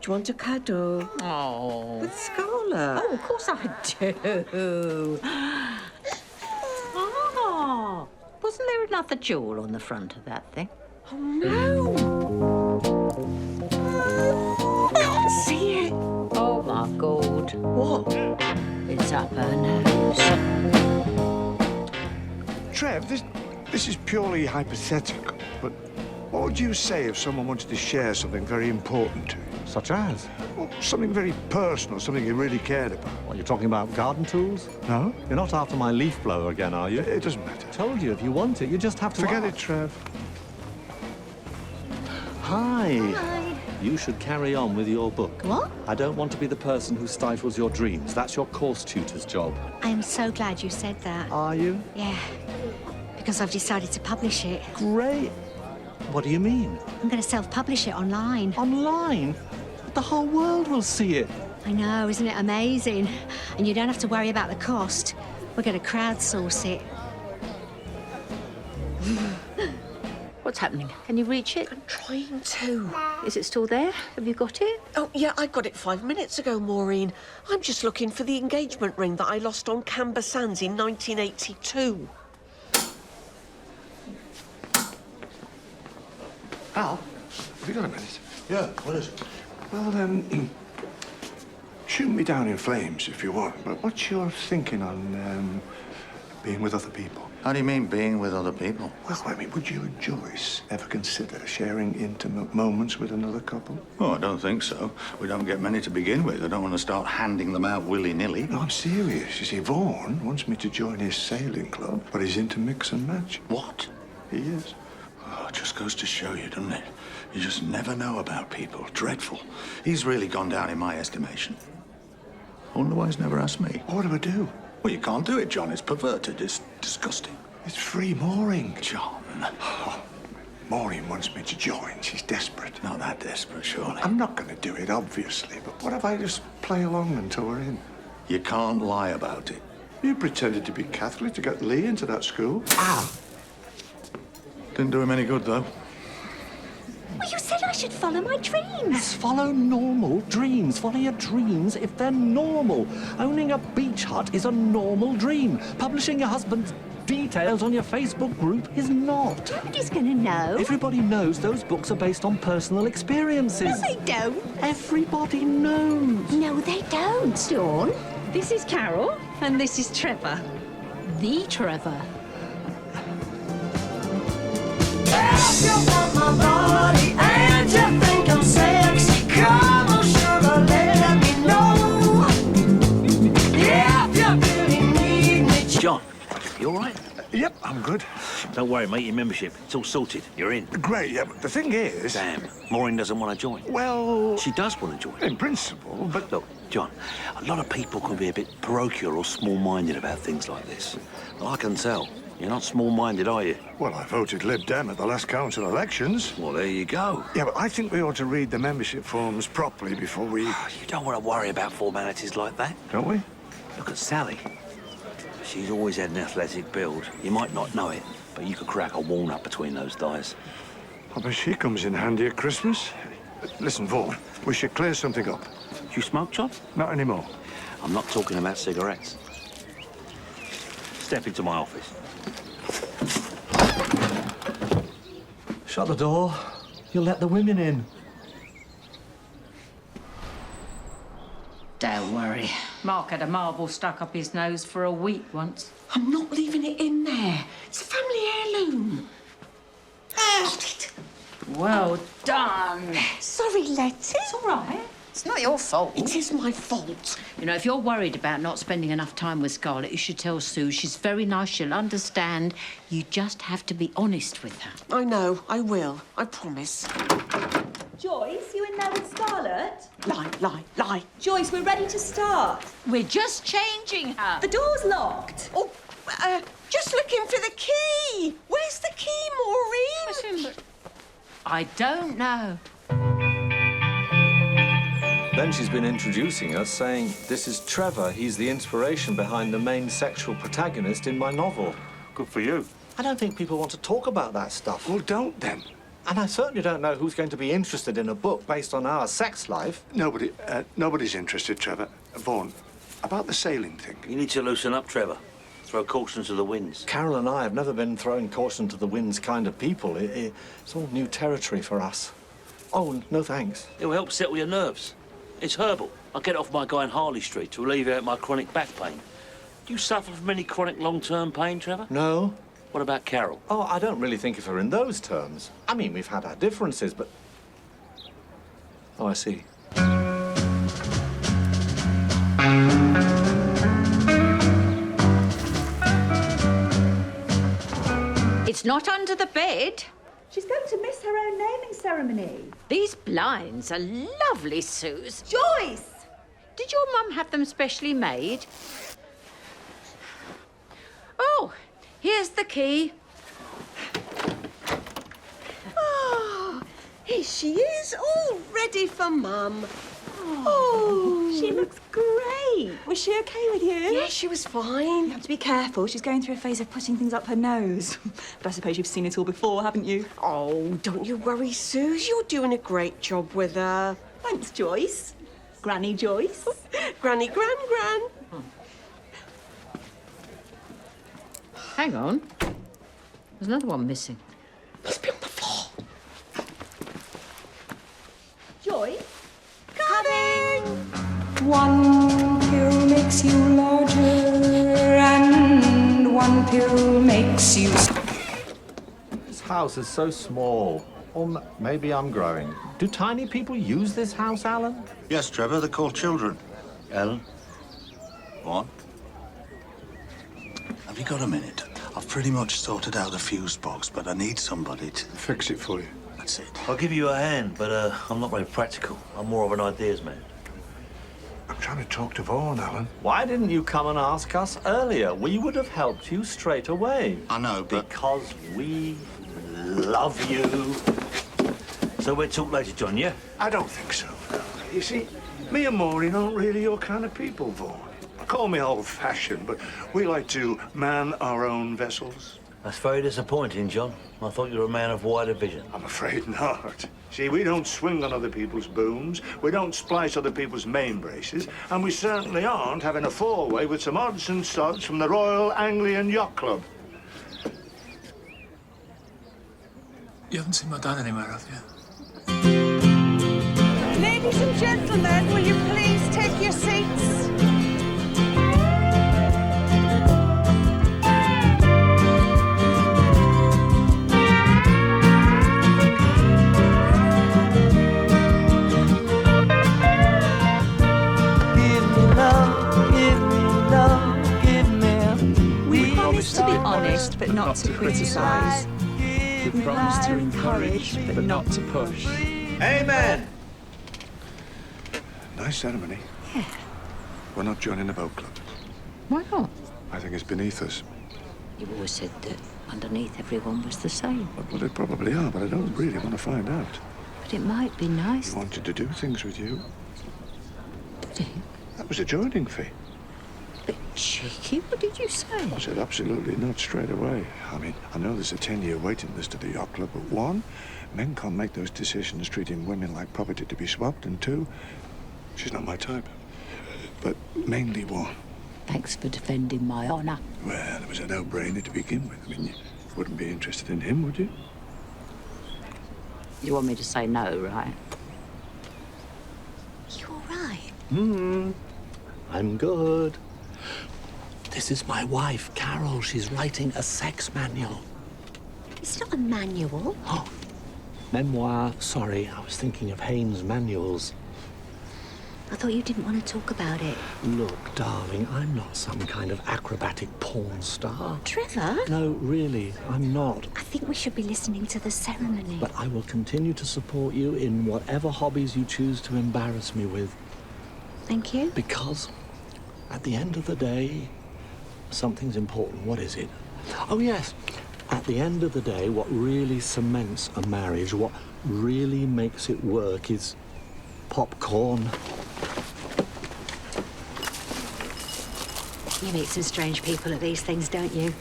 Do you want a cuddle? Oh. With Scarlett? Oh, of course I do. Oh, wasn't there another jewel on the front of that thing? Oh, no. I can't see it. Oh, my God. What? It's up her nose. Trev, this is purely hypothetical, but what would you say if someone wanted to share something very important to you? Such as? Well, something very personal, something you really cared about. What, you're talking about garden tools? No? You're not after my leaf blower again, are you? It doesn't matter. Told you, if you want it, you just have to Forget ask. it, Trev. Hi. Hi. You should carry on with your book. What? I don't want to be the person who stifles your dreams. That's your course tutor's job. I am so glad you said that. Are you? Yeah, because I've decided to publish it. Great. What do you mean? I'm going to self-publish it online. Online? The whole world will see it. I know, isn't it amazing? And you don't have to worry about the cost. We're going to crowdsource it. What's happening? Can you reach it? I'm trying to. Is it still there? Have you got it? Oh, yeah, I got it 5 minutes ago, Maureen. I'm just looking for the engagement ring that I lost on Camber Sands in 1982. Al, have you got a minute? Yeah, what is it? Well, shoot me down in flames if you want, but what's your thinking on being with other people? How do you mean, being with other people? Well, I mean, would you and Joyce ever consider sharing intimate moments with another couple? Oh, I don't think so. We don't get many to begin with. I don't want to start handing them out willy-nilly. No, I'm serious. You see, Vaughan wants me to join his sailing club, but he's into mix and match. What? He is. Oh, it just goes to show you, doesn't it? You just never know about people. Dreadful. He's really gone down in my estimation. I wonder why he's never asked me. What do I do? Well, you can't do it, John. It's perverted. It's disgusting. It's free mooring. John. Oh, Maureen wants me to join. She's desperate. Not that desperate, surely. I'm not going to do it, obviously, but what if I just play along until we're in? You can't lie about it. You pretended to be Catholic to get Lee into that school. Ah! Didn't do him any good, though. Well, you said I should follow my dreams. Yes, follow normal dreams. Follow your dreams if they're normal. Owning a beach hut is a normal dream. Publishing your husband's details on your Facebook group is not. Nobody's gonna know. Everybody knows those books are based on personal experiences. No, they don't. Everybody knows. No, they don't. Dawn, this is Carol, and this is Trevor. The Trevor. If you want my body and you think I'm sexy, come on, sugar, let me know. If you really need me. John, you all right? Yep, I'm good. Don't worry, mate, your membership. It's all sorted. You're in. Great, yeah, but the thing is... Damn, Maureen doesn't want to join. Well... She does want to join. In principle, but... Look, John, a lot of people can be a bit parochial or small-minded about things like this. But I can tell. You're not small-minded, are you? Well, I voted Lib Dem at the last council elections. Well, there you go. Yeah, but I think we ought to read the membership forms properly before we... You don't want to worry about formalities like that. Don't we? Look at Sally. She's always had an athletic build. You might not know it, but you could crack a walnut between those thighs. I bet she comes in handy at Christmas. Listen, Vaughan, we should clear something up. Do you smoke, John? Not anymore. I'm not talking about cigarettes. Step into my office. Shut the door. You'll let the women in. Don't worry. Mark had a marble stuck up his nose for a week once. I'm not leaving it in there. It's a family heirloom. Hold it. Well done. Sorry, Letty. It's all right. It's not your fault. It is my fault. You know, if you're worried about not spending enough time with Scarlett, you should tell Sue. She's very nice. She'll understand. You just have to be honest with her. I know. I will. I promise. Joyce, you in there with Scarlett? Lie. Joyce, we're ready to start. We're just changing her. The door's locked. Oh, just looking for the key. Where's the key, Maureen? I don't know. Then she's been introducing us, saying, this is Trevor. He's the inspiration behind the main sexual protagonist in my novel. Good for you. I don't think people want to talk about that stuff. Well, don't then. And I certainly don't know who's going to be interested in a book based on our sex life. Nobody's interested, Trevor. Vaughan, about the sailing thing. You need to loosen up, Trevor. Throw caution to the winds. Carol and I have never been throwing caution to the winds kind of people. It's all new territory for us. Oh, no thanks. It will help settle your nerves. It's herbal. I'll get it off my guy in Harley Street to alleviate my chronic back pain. Do you suffer from any chronic long-term pain, Trevor? No. What about Carol? Oh, I don't really think of her in those terms. I mean, we've had our differences, but... Oh, I see. It's not under the bed. She's going to miss her own naming ceremony. These blinds are lovely, Suze. Joyce! Did your mum have them specially made? Oh, here's the key. Oh, here she is, all ready for Mum. Oh, she looks great. Was she okay with you? Yeah, she was fine. You have to be careful. She's going through a phase of putting things up her nose. But I suppose you've seen it all before, haven't you? Oh, don't you worry, Suze. You're doing a great job with her. Thanks, Joyce. Granny Joyce. Granny Gran. Hang on. There's another one missing. Must be on the floor. Joyce? Coming! One pill makes you larger, and one pill makes you... This house is so small. Or maybe I'm growing. Do tiny people use this house, Alan? Yes, Trevor, they're called children. Alan? What? Have you got a minute? I've pretty much sorted out the fuse box, but I need somebody to... Fix it for you. That's it. I'll give you a hand, but I'm not very practical. I'm more of an ideas man. I'm trying to talk to Vaughan, Alan. Why didn't you come and ask us earlier? We would have helped you straight away. I know, but... Because we love you. So we'll talk later, John, yeah? I don't think so. You see, me and Maureen aren't really your kind of people, Vaughan. Call me old-fashioned, but we like to man our own vessels. That's very disappointing, John. I thought you were a man of wider vision. I'm afraid not. See, we don't swing on other people's booms, we don't splice other people's main braces, and we certainly aren't having a four-way with some odds and sods from the Royal Anglian Yacht Club. You haven't seen my dad anywhere, have you? Ladies and gentlemen, will you please take your seats? We promise to be honest, but not to criticise. We promise to encourage, but not to push. Amen! Nice ceremony. Yeah. We're not joining the boat club. Why not? I think it's beneath us. You always said that underneath everyone was the same. Well, they probably are, but I don't really want to find out. But it might be nice. He wanted to do things with you. Did he? That was a joining fee. Bit cheeky. What did you say? I said absolutely not straight away. I mean, I know there's a 10-year waiting list at the yacht club, but one, men can't make those decisions treating women like property to be swapped, and two, she's not my type. But mainly one. Thanks for defending my honour. Well, it was a no-brainer to begin with. I mean, you wouldn't be interested in him, would you? You want me to say no, right? You all right? I'm good. This is my wife, Carol. She's writing a sex manual. It's not a manual. Oh, memoir. Sorry, I was thinking of Haynes manuals. I thought you didn't want to talk about it. Look, darling, I'm not some kind of acrobatic porn star. Trevor? No, really, I'm not. I think we should be listening to the ceremony. But I will continue to support you in whatever hobbies you choose to embarrass me with. Thank you. Because at the end of the day, something's important. What is it? Oh, yes. At the end of the day, what really cements a marriage, what really makes it work is popcorn. You meet some strange people at these things, don't you?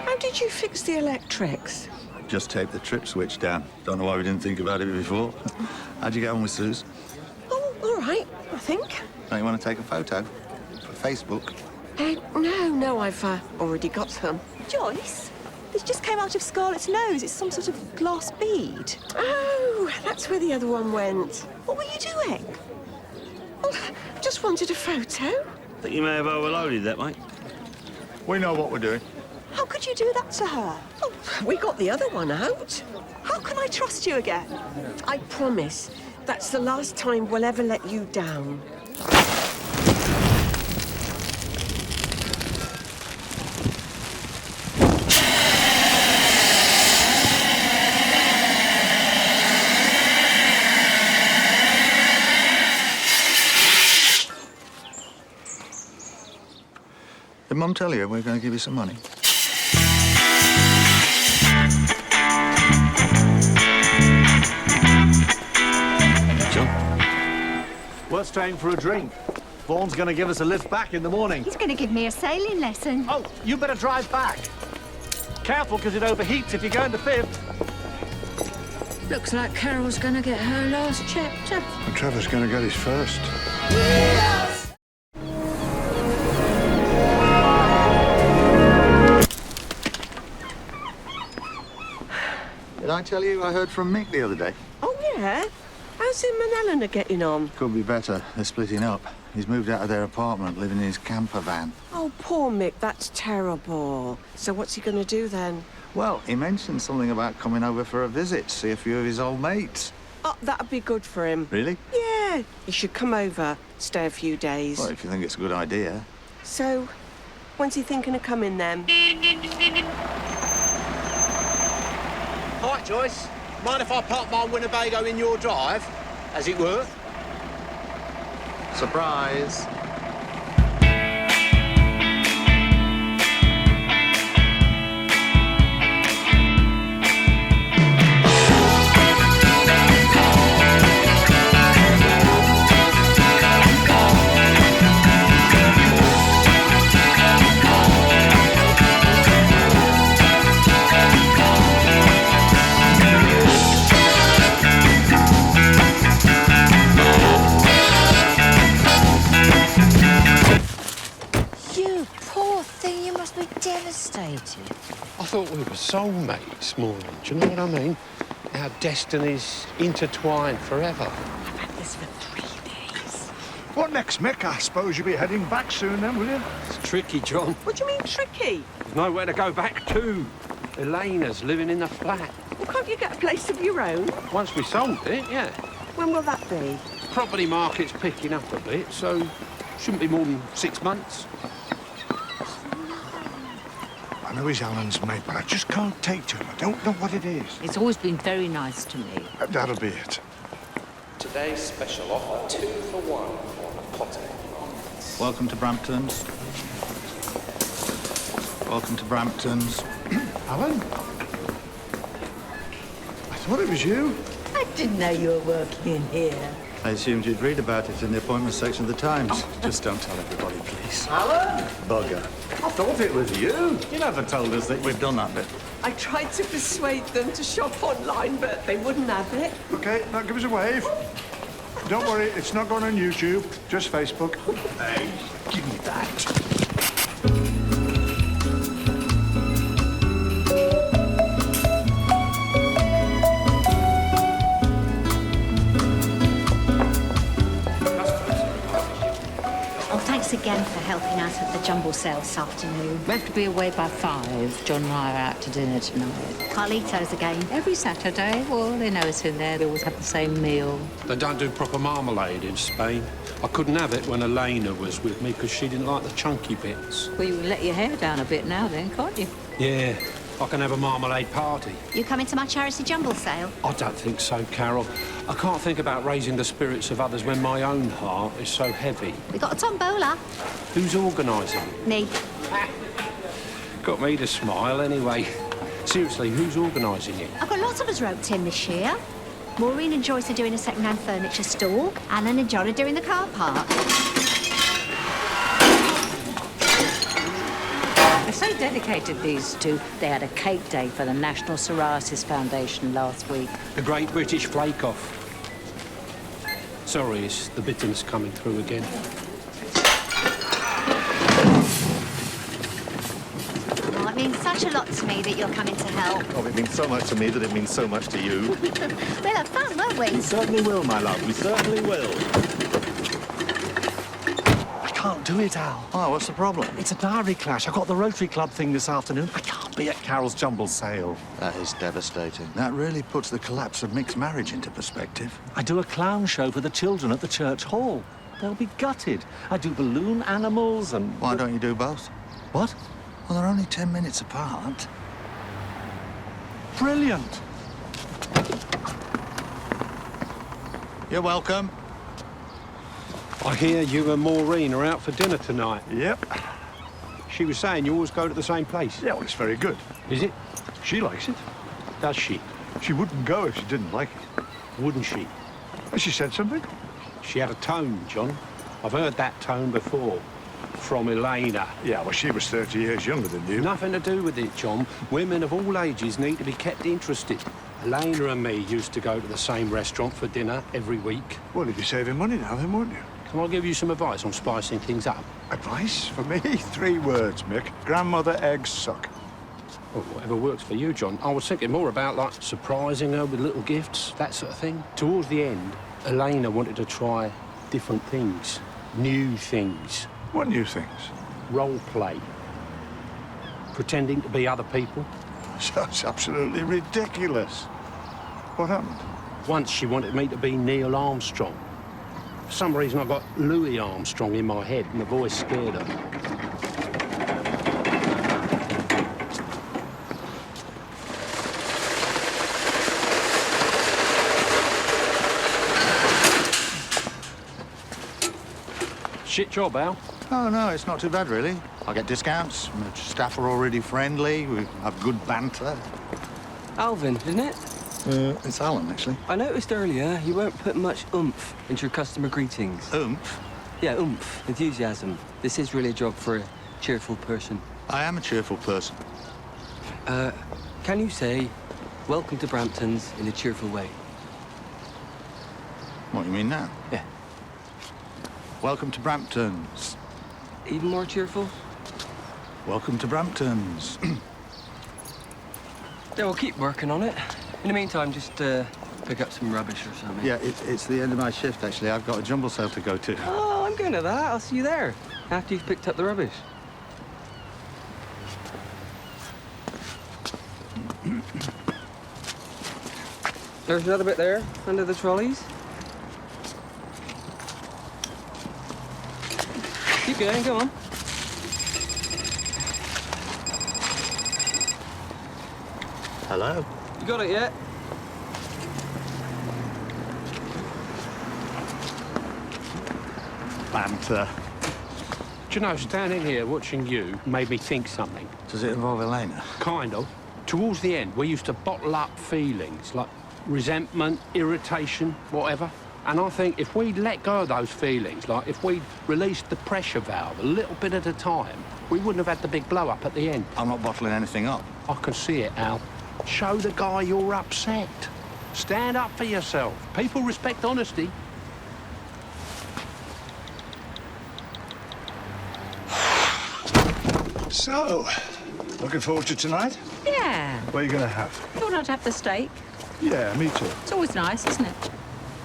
How did you fix the electrics? Just taped the trip switch down. Don't know why we didn't think about it before. How'd you get on with Suze? Oh, all right, I think. Don't you want to take a photo? For Facebook? No, I've already got some. Joyce, this just came out of Scarlett's nose. It's some sort of glass bead. Oh, that's where the other one went. What were you doing? Well, just wanted a photo. Think you may have overloaded that, mate. We know what we're doing. How could you do that to her? Oh, we got the other one out. How can I trust you again? I promise. That's the last time we'll ever let you down. Did Mum tell you we're going to give you some money? We're staying for a drink. Vaughan's going to give us a lift back in the morning. He's going to give me a sailing lesson. Oh, you better drive back. Careful, because it overheats if you go into fifth. Looks like Carol's going to get her last chapter. And Trevor's going to get his first. Did I tell you I heard from Mick the other day? Oh, yeah? How's him and Eleanor getting on? Could be better. They're splitting up. He's moved out of their apartment, living in his camper van. Oh, poor Mick, that's terrible. So what's he going to do then? Well, he mentioned something about coming over for a visit, see a few of his old mates. Oh, that'd be good for him. Really? Yeah, he should come over, stay a few days. Well, if you think it's a good idea. So, when's he thinking of coming then? Hi, Joyce. Mind if I park my Winnebago in your drive, as it were? Surprise. Devastated. I thought we were soulmates, Maureen. Do you know what I mean? Our destinies intertwined forever. I've had this for 3 days. What next, Mick? I suppose you'll be heading back soon then, will you? It's tricky, John. What do you mean, tricky? There's nowhere to go back to. Elena's living in the flat. Well, can't you get a place of your own? Once we sold it, yeah. When will that be? Property market's picking up a bit, so shouldn't be more than 6 months. I know he's Alan's mate, but I just can't take to him. I don't know what it is. It's always been very nice to me. That'll be it. Today's special offer, 2 for 1 on a potty. Welcome to Brampton's. Welcome to Brampton's. Alan? I thought it was you. I didn't know you were working in here. I assumed you'd read about it in the appointment section of the Times. Just don't tell everybody, please. Alan? Bugger. I thought it was you. You never told us that We've done that bit. I tried to persuade them to shop online, but they wouldn't have it. OK, now give us a wave. Don't worry, it's not going on YouTube, just Facebook. Hey, give me that. Again for helping out at the jumble sale this afternoon. We have to be away by 5. John and I are out to dinner tonight. Carlitos again. Every Saturday. Well, they know us in there. They always have the same meal. They don't do proper marmalade in Spain. I couldn't have it when Elena was with me because she didn't like the chunky bits. Well, you can let your hair down a bit now then, can't you? Yeah, I can have a marmalade party. You coming to my charity jumble sale? I don't think so, Carol. I can't think about raising the spirits of others when my own heart is so heavy. We got a tombola. Who's organising? Me. Got me to smile anyway. Seriously, who's organising it? I've got lots of us roped in this year. Maureen and Joyce are doing a second-hand furniture stall. Alan and John are doing the car park. They're so dedicated, these two. They had a cake day for the National Psoriasis Foundation last week. The Great British Flake-Off. Sorry, it's the bitterness coming through again. Oh, it means such a lot to me that you're coming to help. Oh, it means so much to me that it means so much to you. We'll have fun, won't we? We certainly will, my love. We certainly will. can't do it, Al. Oh, what's the problem? It's a diary clash. I got the Rotary Club thing this afternoon. I can't be at Carol's jumble sale. That is devastating. That really puts the collapse of Mick's marriage into perspective. I do a clown show for the children at the church hall. They'll be gutted. I do balloon animals and... Why don't you do both? What? Well, they're only 10 minutes apart. Brilliant. You're welcome. I hear you and Maureen are out for dinner tonight. Yep. She was saying you always go to the same place. Yeah, well, it's very good. Is it? She likes it. Does she? She wouldn't go if she didn't like it. Wouldn't she? Has she said something? She had a tone, John. I've heard that tone before. From Elena. Yeah, well, she was 30 years younger than you. Nothing to do with it, John. Women of all ages need to be kept interested. Elena and me used to go to the same restaurant for dinner every week. Well, you'd be saving money now then, wouldn't you? Can I give you some advice on spicing things up? Advice? For me? 3 words, Mick. Grandmother eggs suck. Well, whatever works for you, John. I was thinking more about, like, surprising her with little gifts, that sort of thing. Towards the end, Elena wanted to try different things. New things. What new things? Role play. Pretending to be other people. That's absolutely ridiculous. What happened? Once she wanted me to be Neil Armstrong. For some reason, I got Louis Armstrong in my head, and the voice scared her. Shit job, Al. Oh, no, it's not too bad, really. I get discounts. The staff are already friendly. We have good banter. Alvin, isn't it? It's Alan, actually. I noticed earlier you weren't putting much oomph into your customer greetings. Oomph? Yeah, oomph. Enthusiasm. This is really a job for a cheerful person. I am a cheerful person. Can you say, welcome to Brampton's in a cheerful way? What do you mean now? Yeah. Welcome to Brampton's. Even more cheerful? Welcome to Brampton's. Yeah, we'll keep working on it. In the meantime, just pick up some rubbish or something. Yeah, it's the end of my shift, actually. I've got a jumble sale to go to. Oh, I'm going to that. I'll see you there, after you've picked up the rubbish. There's another bit there, under the trolleys. Keep going, go on. Hello? You got it yet? Banter. Do you know, standing here watching you made me think something. Does it involve Elena? Kind of. Towards the end, we used to bottle up feelings, like resentment, irritation, whatever. And I think if we'd let go of those feelings, like if we'd released the pressure valve a little bit at a time, we wouldn't have had the big blow-up at the end. I'm not bottling anything up. I can see it, Al. Show the guy you're upset. Stand up for yourself. People respect honesty. So, looking forward to tonight? Yeah. What are you going to have? Thought I'd have the steak. Yeah, me too. It's always nice, isn't it?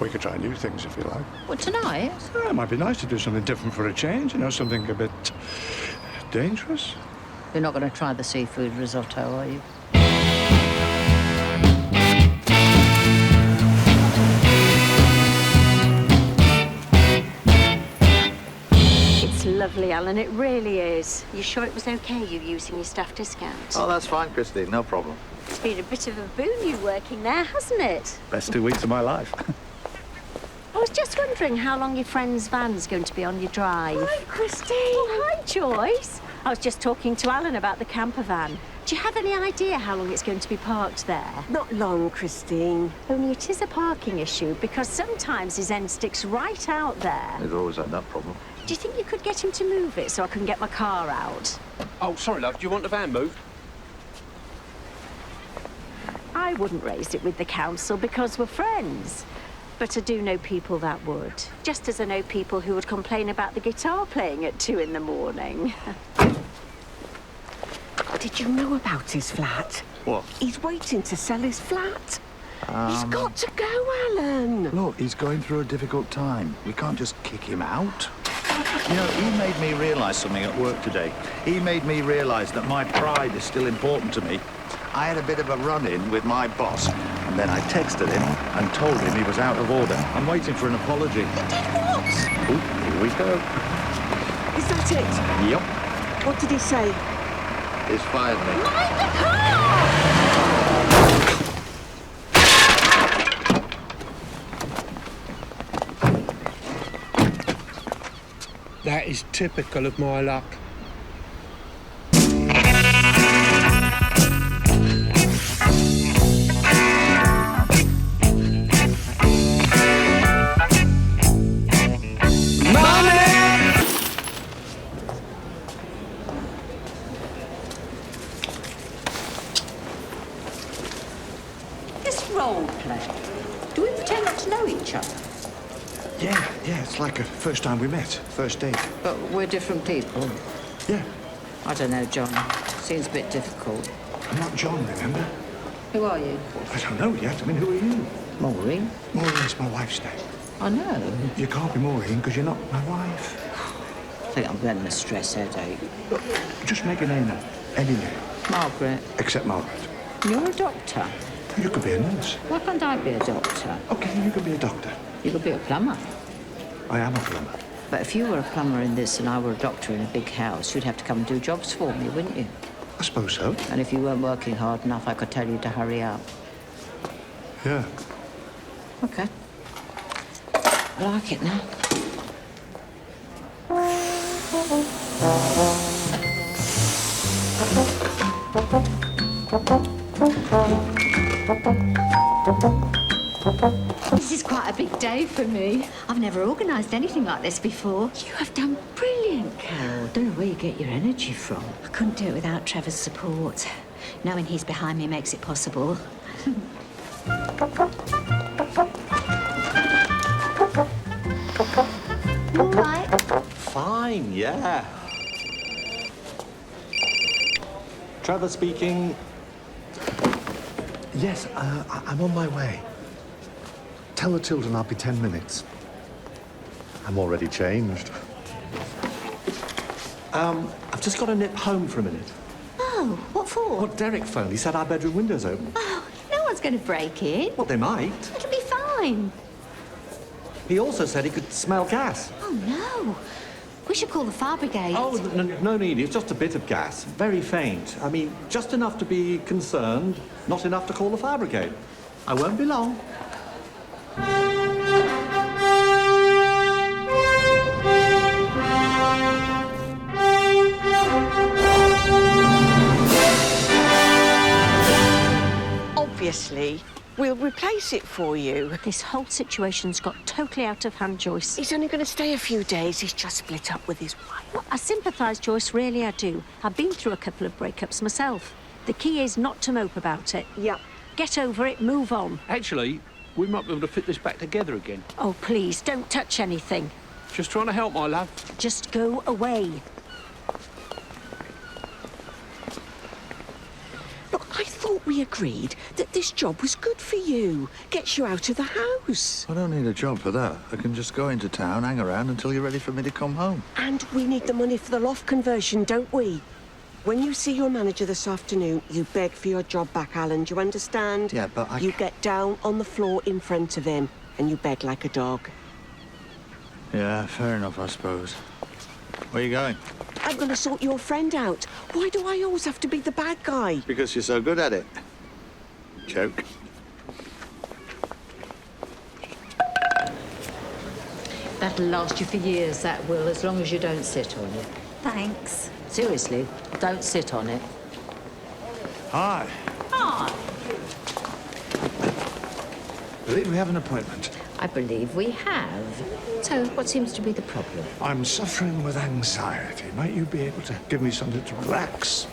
We could try new things if you like. Well, tonight? It might be nice to do something different for a change, you know, something a bit dangerous. You're not going to try the seafood risotto, are you? It's lovely, Alan, it really is. You sure it was okay, you using your staff discount? Oh, that's fine, Christine. No problem. It's been a bit of a boon you working there, hasn't it? Best 2 weeks of my life. I was just wondering how long your friend's van's going to be on your drive. Hi, Christine. Oh, hi, Joyce. I was just talking to Alan about the camper van. Do you have any idea how long it's going to be parked there? Not long, Christine. Only it is a parking issue, because sometimes his end sticks right out there. They've always had that problem. Do you think you could get him to move it so I can get my car out? Oh, sorry, love. Do you want the van moved? I wouldn't raise it with the council because we're friends. But I do know people that would. Just as I know people who would complain about the guitar playing at 2 in the morning. Did you know about his flat? What? He's waiting to sell his flat. He's got to go, Alan. Look, he's going through a difficult time. We can't just kick him out. You know, he made me realise something at work today. He made me realise that my pride is still important to me. I had a bit of a run-in with my boss, and then I texted him and told him he was out of order. I'm waiting for an apology. You did what? Ooh, here we go. Is that it? Yep. What did he say? He's fired me. Mind the car! That is typical of my luck. Yeah, it's like a first time we met, first date. But we're different people. Yeah. I don't know, John. Seems a bit difficult. I'm not John, remember? Who are you? I don't know yet. I mean, who are you? Maureen. Maureen's my wife's name. I know. You can't be Maureen because you're not my wife. I think I'm getting a stress headache. Look, just make a name up. Any name. Margaret. Except Margaret. You're a doctor. You could be a nurse. Why can't I be a doctor? Okay, you could be a doctor. You could be a plumber. I am a plumber. But if you were a plumber in this and I were a doctor in a big house, you'd have to come and do jobs for me, wouldn't you? I suppose so. And if you weren't working hard enough, I could tell you to hurry up. Yeah. Okay. I like it now. This is quite a big day for me. I've never organised anything like this before. You have done brilliant, Carol. Don't know where you get your energy from. I couldn't do it without Trevor's support. Knowing he's behind me makes it possible. All right. Fine, yeah. Trevor speaking. Yes, I'm on my way. Tell the children I'll be 10 minutes. I'm already changed. I've just got to nip home for a minute. Oh, what for? Well, Derek phoned. He said our bedroom window's open. Oh, no one's going to break in. Well, they might. It'll be fine. He also said he could smell gas. Oh, no. We should call the fire brigade. Oh, no need. It's just a bit of gas. Very faint. I mean, just enough to be concerned, not enough to call the fire brigade. I won't be long. Obviously, we'll replace it for you. This whole situation's got totally out of hand, Joyce. He's only going to stay a few days. He's just split up with his wife. Well, I sympathise, Joyce, really I do. I've been through a couple of breakups myself. The key is not to mope about it. Yeah. Get over it, move on. Actually, we might be able to fit this back together again. Oh, please, don't touch anything. Just trying to help, my love. Just go away. Look, I thought we agreed that this job was good for you. Gets you out of the house. I don't need a job for that. I can just go into town, hang around until you're ready for me to come home. And we need the money for the loft conversion, don't we? When you see your manager this afternoon, you beg for your job back, Alan. Do you understand? Yeah, but I... You get down on the floor in front of him and you beg like a dog. Yeah, fair enough, I suppose. Where are you going? I'm going to sort your friend out. Why do I always have to be the bad guy? Because you're so good at it. Joke. That'll last you for years, that will, as long as you don't sit on it. Thanks. Seriously, don't sit on it. Hi. Hi. I believe we have an appointment. I believe we have. So, what seems to be the problem? I'm suffering with anxiety. Might you be able to give me something to relax?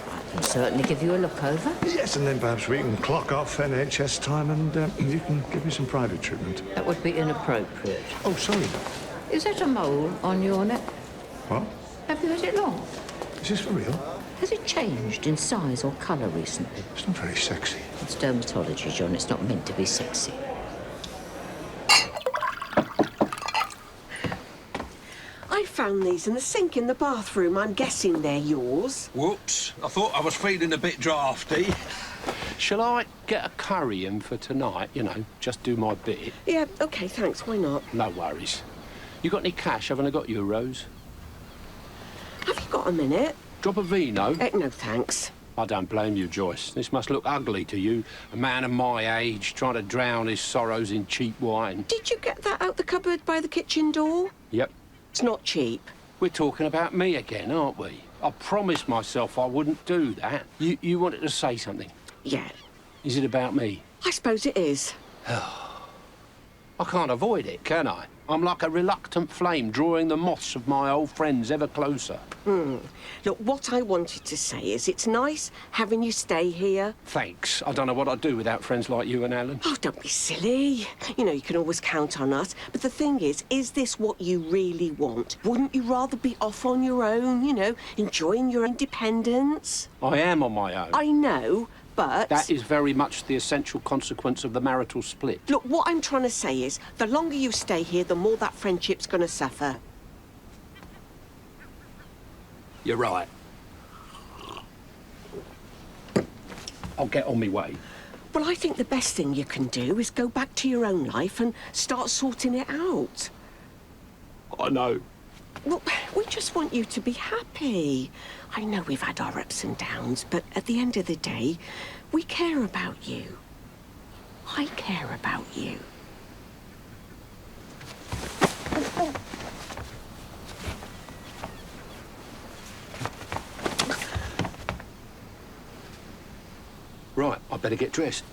I can certainly give you a look over. Yes, and then perhaps we can clock off NHS time and you can give me some private treatment. That would be inappropriate. Oh, sorry. Is that a mole on your neck? What? Have you had it long? Is this for real? Has it changed in size or colour recently? It's not very sexy. It's dermatology, John. It's not meant to be sexy. I found these in the sink in the bathroom. I'm guessing they're yours. Whoops. I thought I was feeling a bit drafty. Shall I get a curry in for tonight? You know, just do my bit. Yeah, OK, thanks. Why not? No worries. You got any cash? Haven't I got euros? Have you got a minute? Drop a vino? No, thanks. I don't blame you, Joyce. This must look ugly to you. A man of my age trying to drown his sorrows in cheap wine. Did you get that out the cupboard by the kitchen door? Yep. It's not cheap. We're talking about me again, aren't we? I promised myself I wouldn't do that. You wanted to say something? Yeah. Is it about me? I suppose it is. I can't avoid it, can I? I'm like a reluctant flame drawing the moths of my old friends ever closer. Look, what I wanted to say is it's nice having you stay here. Thanks. I don't know what I'd do without friends like you and Alan. Oh, don't be silly. You know, you can always count on us. But the thing is this what you really want? Wouldn't you rather be off on your own, you know, enjoying your independence? I am on my own. I know, but... That is very much the essential consequence of the marital split. Look, what I'm trying to say is, the longer you stay here, the more that friendship's going to suffer. You're right. I'll get on my way. Well, I think the best thing you can do is go back to your own life and start sorting it out. I know. Well, we just want you to be happy. I know we've had our ups and downs, but at the end of the day, we care about you. I care about you. Right, I better get dressed.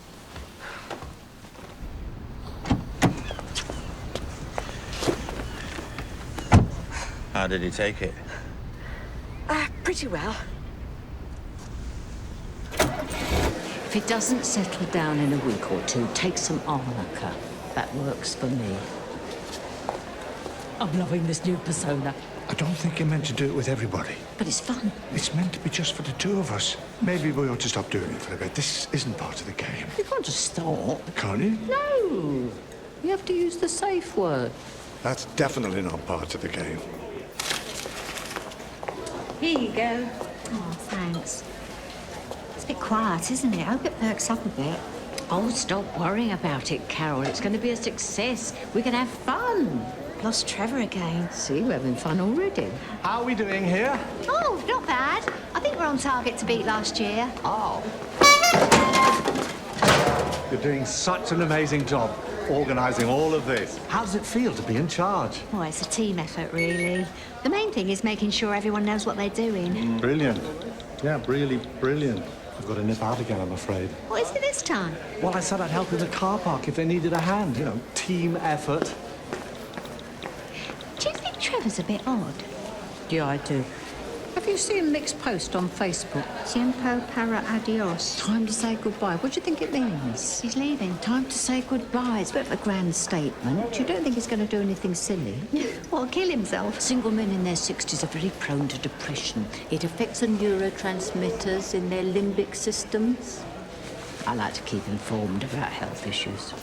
How did he take it? Pretty well. If he doesn't settle down in a week or two, take some arnica. That works for me. I'm loving this new persona. I don't think you're meant to do it with everybody. But it's fun. It's meant to be just for the two of us. Maybe we ought to stop doing it for a bit. This isn't part of the game. You can't just stop. Can't you? No. You have to use the safe word. That's definitely not part of the game. Here you go. Oh, thanks. It's a bit quiet, isn't it? I hope it perks up a bit. Oh, stop worrying about it, Carol. It's going to be a success. We can have fun. Lost Trevor again. See, we're having fun already. How are we doing here? Oh, not bad. I think we're on target to beat last year. Oh. You're doing such an amazing job organising all of this. How does it feel to be in charge? Oh, it's a team effort, really. The main thing is making sure everyone knows what they're doing. Brilliant. Yeah, really brilliant. I've got to nip out again, I'm afraid. What is it this time? Well, I said I'd help in the car park if they needed a hand. You know, team effort. Do you think Trevor's a bit odd? Yeah, I do. Have you seen Mick's post on Facebook? Tiempo para adios. Time to say goodbye. What do you think it means? He's leaving. Time to say goodbye. It's a bit of a grand statement. You don't think he's going to do anything silly? Or kill himself? Single men in their 60s are very prone to depression. It affects the neurotransmitters in their limbic systems. I like to keep informed about health issues.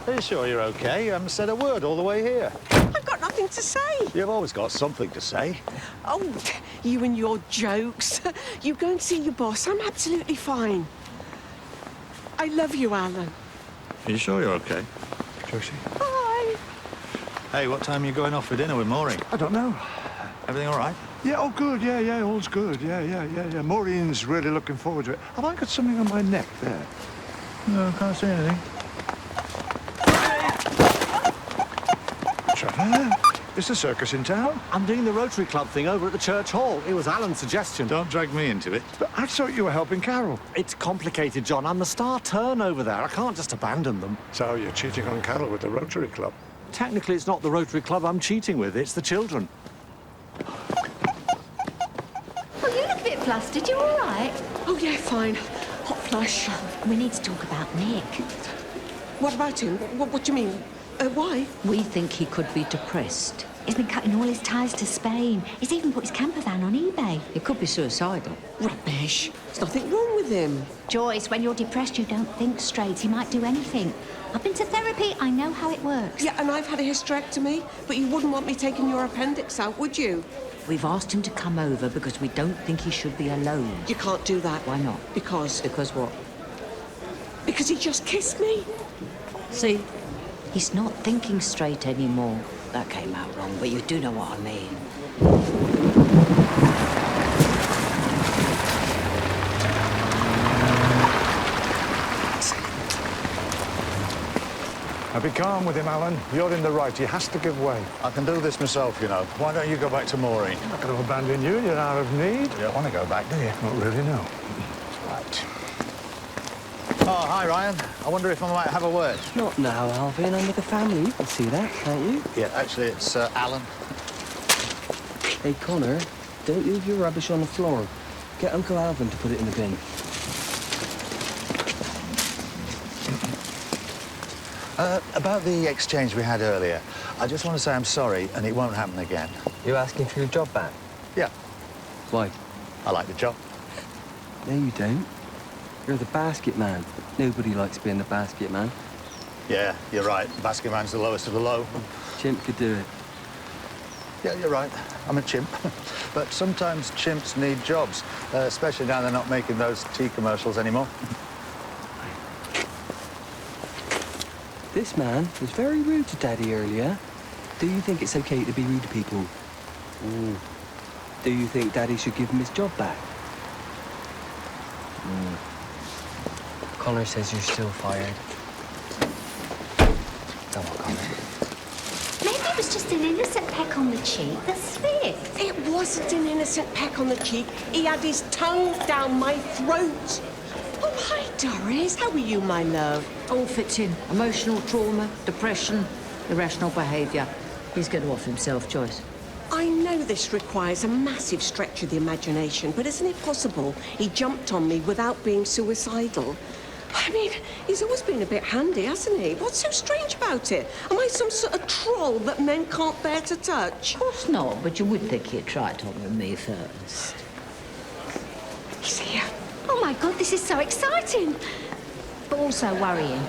Are you sure you're okay? You haven't said a word all the way here. I've got nothing to say. You've always got something to say. Oh, you and your jokes. You go and see your boss. I'm absolutely fine. I love you, Alan. Are you sure you're okay? Josie? Bye. Hey, what time are you going off for dinner with Maureen? I don't know. Everything all right? Yeah, oh, good. Yeah, all's good. Yeah. Maureen's really looking forward to it. Have I got something on my neck there? No, I can't see anything. Trevor, is the circus in town? I'm doing the Rotary Club thing over at the church hall. It was Alan's suggestion. Don't drag me into it. But I thought you were helping Carol. It's complicated, John. I'm the star turn over there. I can't just abandon them. So you're cheating on Carol with the Rotary Club? Technically, it's not the Rotary Club I'm cheating with. It's the children. Well, you look a bit flustered. You all right? Oh, yeah, fine. Hot flush. We need to talk about Nick. What about him? What do you mean? Why? We think he could be depressed. He's been cutting all his ties to Spain. He's even put his camper van on eBay. He could be suicidal. Rubbish. There's nothing wrong with him. Joyce, when you're depressed, you don't think straight. He might do anything. I've been to therapy. I know how it works. Yeah, and I've had a hysterectomy, but you wouldn't want me taking your appendix out, would you? We've asked him to come over because we don't think he should be alone. You can't do that. Why not? Because what? Because he just kissed me. See? He's not thinking straight anymore. That came out wrong, but you do know what I mean. Now be calm with him, Alan. You're in the right. He has to give way. I can do this myself, you know. Why don't you go back to Maureen? I'm not going to abandon you. You're out of need. You don't want to go back, do you? Not really, no. Right. Oh, hi, Ryan. I wonder if I might have a word. Not now, Alvin. I'm with the family. You can see that, can't you? Yeah, actually, it's Alan. Hey, Connor, don't leave your rubbish on the floor. Get Uncle Alvin to put it in the bin. About the exchange we had earlier, I just want to say I'm sorry, and it won't happen again. You asking for your job back? Yeah. Why? I like the job. No, you don't. You're the basket man. Nobody likes being the basket man. Yeah, you're right. Basket man's the lowest of the low. Chimp could do it. Yeah, you're right. I'm a chimp. But sometimes chimps need jobs, especially now they're not making those tea commercials anymore. This man was very rude to Daddy earlier. Do you think it's okay to be rude to people? Do you think Daddy should give him his job back? Connor says you're still fired. Come on, Connor. Maybe it was just an innocent peck on the cheek that slipped. It wasn't an innocent peck on the cheek. He had his tongue down my throat. Oh, hi, Doris. How are you, my love? All fits in. Emotional trauma, depression, irrational behaviour. He's going to off himself, Joyce. I know this requires a massive stretch of the imagination, but isn't it possible he jumped on me without being suicidal? I mean, he's always been a bit handy, hasn't he? What's so strange about it? Am I some sort of troll that men can't bear to touch? Of course not, but you would think he'd try it on with me first. He's here. Oh, my God, this is so exciting. But also worrying.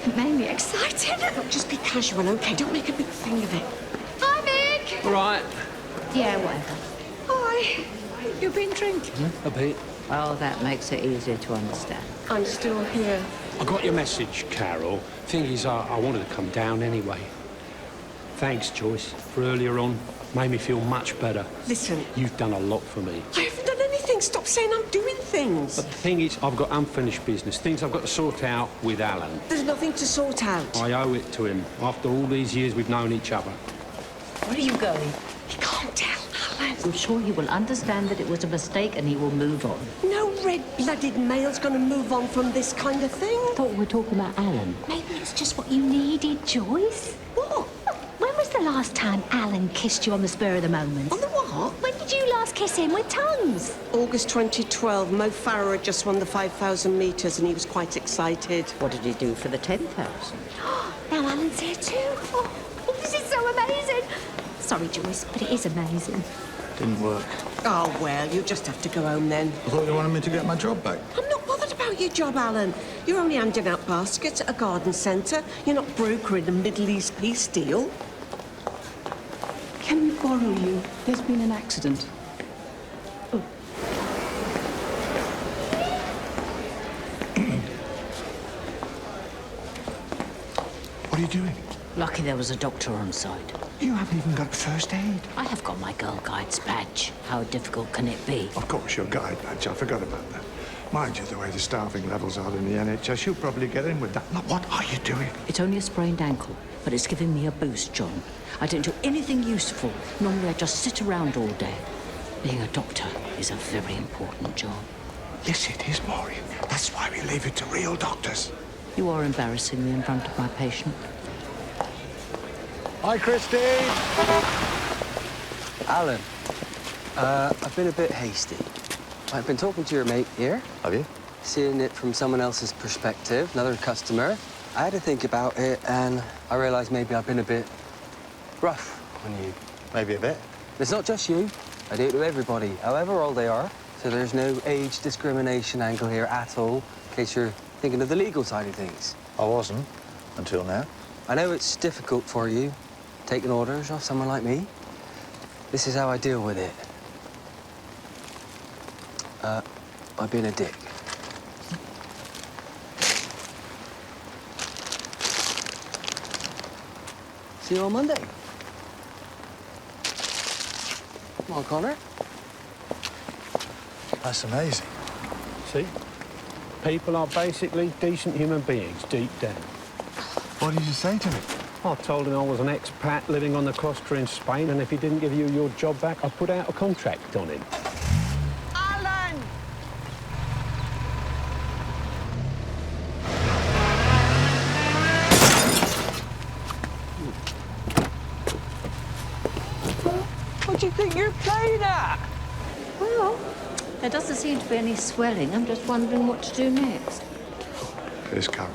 It made me excited. Look, just be casual, OK? Don't make a big thing of it. Hi, Mick. Right. Yeah, whatever. Hi. You been drinking? A bit. Oh, that makes it easier to understand. I'm still here. I got your message, Carol. Thing is, I wanted to come down anyway. Thanks, Joyce, for earlier on. Made me feel much better. Listen. You've done a lot for me. I haven't done anything. Stop saying I'm doing things. But the thing is, I've got unfinished business, things I've got to sort out with Alan. There's nothing to sort out. I owe it to him, after all these years we've known each other. Where are you going? He can't tell, Alan. I'm sure he will understand that it was a mistake and he will move on. No red-blooded male's going to move on from this kind of thing. I thought we were talking about Alan. Maybe it's just what you needed, Joyce. What? When was the last time Alan kissed you on the spur of the moment? On the what? When did you last kiss him with tongues? August 2012. Mo Farah had just won the 5,000 metres and he was quite excited. What did he do for the 10,000? Now Alan's here too. Oh, this is so amazing. Sorry, Joyce, but it is amazing. Didn't work. Oh, well, you just have to go home then. I thought you wanted me to get my job back. I'm not bothered about your job, Alan. You're only handing out baskets at a garden centre. You're not brokering a Middle East peace deal. Can we borrow you? There's been an accident. What are you doing? Lucky there was a doctor on site. You haven't even got first aid. I have got my Girl Guides badge. How difficult can it be? Of course, your guide badge. I forgot about that. Mind you, the way the staffing levels are in the NHS, you'll probably get in with that. Now, what are you doing? It's only a sprained ankle, but it's giving me a boost, John. I don't do anything useful. Normally I just sit around all day. Being a doctor is a very important job. Yes, it is, Maureen. That's why we leave it to real doctors. You are embarrassing me in front of my patient. Hi, Christine. Alan, I've been a bit hasty. I've been talking to your mate here. Have you? Seeing it from someone else's perspective, another customer. I had to think about it, and I realised maybe I've been a bit rough on you. Maybe a bit. It's not just you. I do it to everybody, however old they are. So there's no age discrimination angle here at all, in case you're thinking of the legal side of things. I wasn't, until now. I know it's difficult for you, taking orders off someone like me. This is how I deal with it. By being a dick. See you on Monday. Come on, Connor. That's amazing. See? People are basically decent human beings, deep down. What did you say to me? I told him I was an expat living on the Costa in Spain, and if he didn't give you your job back, I'd put out a contract on him. Alan! do you think you're playing at? Well, there doesn't seem to be any swelling. I'm just wondering what to do next. Here's Carol.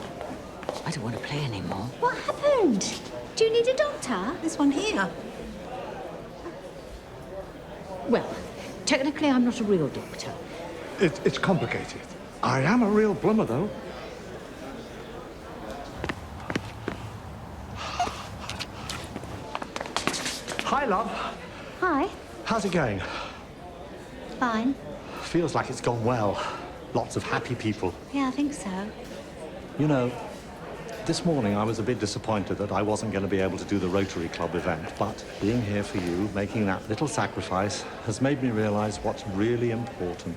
I don't want to play anymore. What happened? Do you need a doctor? This one here. Well, technically, I'm not a real doctor. It's complicated. I am a real plumber, though. Hi, love. Hi. How's it going? Fine. Feels like it's gone well. Lots of happy people. Yeah, I think so. You know, this morning I was a bit disappointed that I wasn't going to be able to do the Rotary Club event, but being here for you, making that little sacrifice, has made me realize what's really important.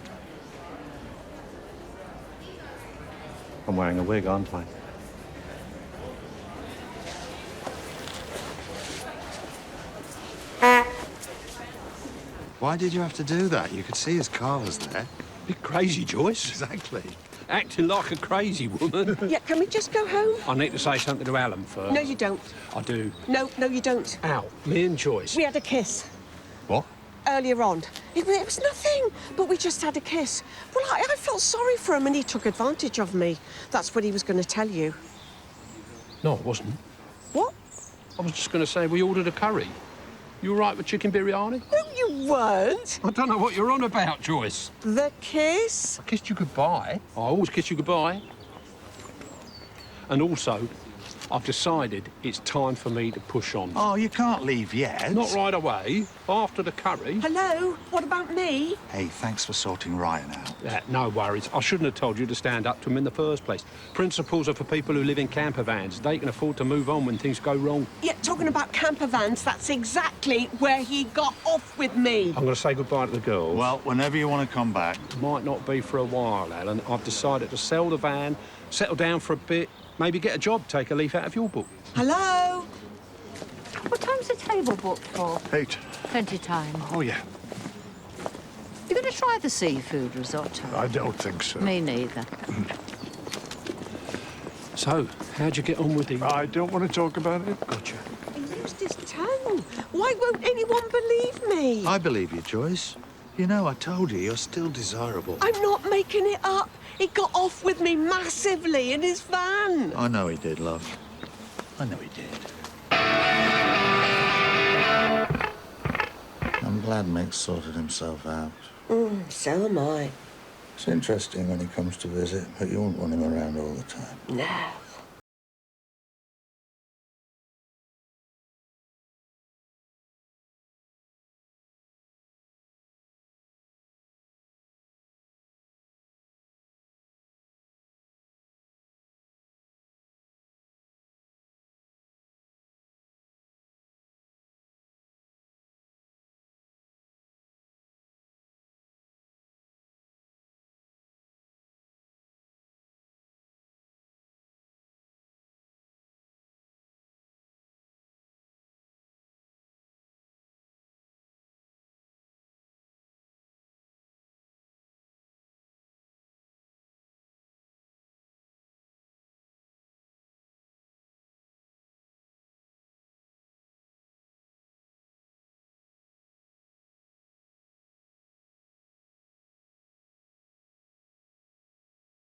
I'm wearing a wig, aren't I? Why did you have to do that? You could see his car was there. Bit crazy, Joyce. Exactly. Acting like a crazy woman. Yeah, can we just go home? I need to say something to Alan first. No, you don't. I do. No, you don't. Al, me and Joyce. We had a kiss What? earlier on. It was nothing, but we just had a kiss. Well, I felt sorry for him and he took advantage of me. That's what he was going to tell you. No, it wasn't. What? I was just going to say we ordered a curry. You all right with chicken biryani? No, you weren't. I don't know what you're on about, Joyce. The kiss? I kissed you goodbye. I always kiss you goodbye. And also, I've decided it's time for me to push on. Oh, you can't leave yet. Not right away. After the curry. Hello? What about me? Hey, thanks for sorting Ryan out. Yeah, no worries. I shouldn't have told you to stand up to him in the first place. Principles are for people who live in camper vans. They can afford to move on when things go wrong. Yeah, talking about camper vans, that's exactly where he got off with me. I'm going to say goodbye to the girls. Well, whenever you want to come back. Might not be for a while, Alan. I've decided to sell the van, settle down for a bit, maybe get a job, take a leaf out of your book. Hello? What time's the table booked for? 8. Plenty time. Oh, yeah. You're going to try the seafood risotto? I don't think so. Me neither. So, how'd you get on with the... I don't want to talk about it. Gotcha. He used his tongue. Why won't anyone believe me? I believe you, Joyce. You know, I told you, you're still desirable. I'm not making it up. He got off with me massively in his van. I know he did, love. I know he did. I'm glad Mick's sorted himself out. So am I. It's interesting when he comes to visit, but you won't want him around all the time. No.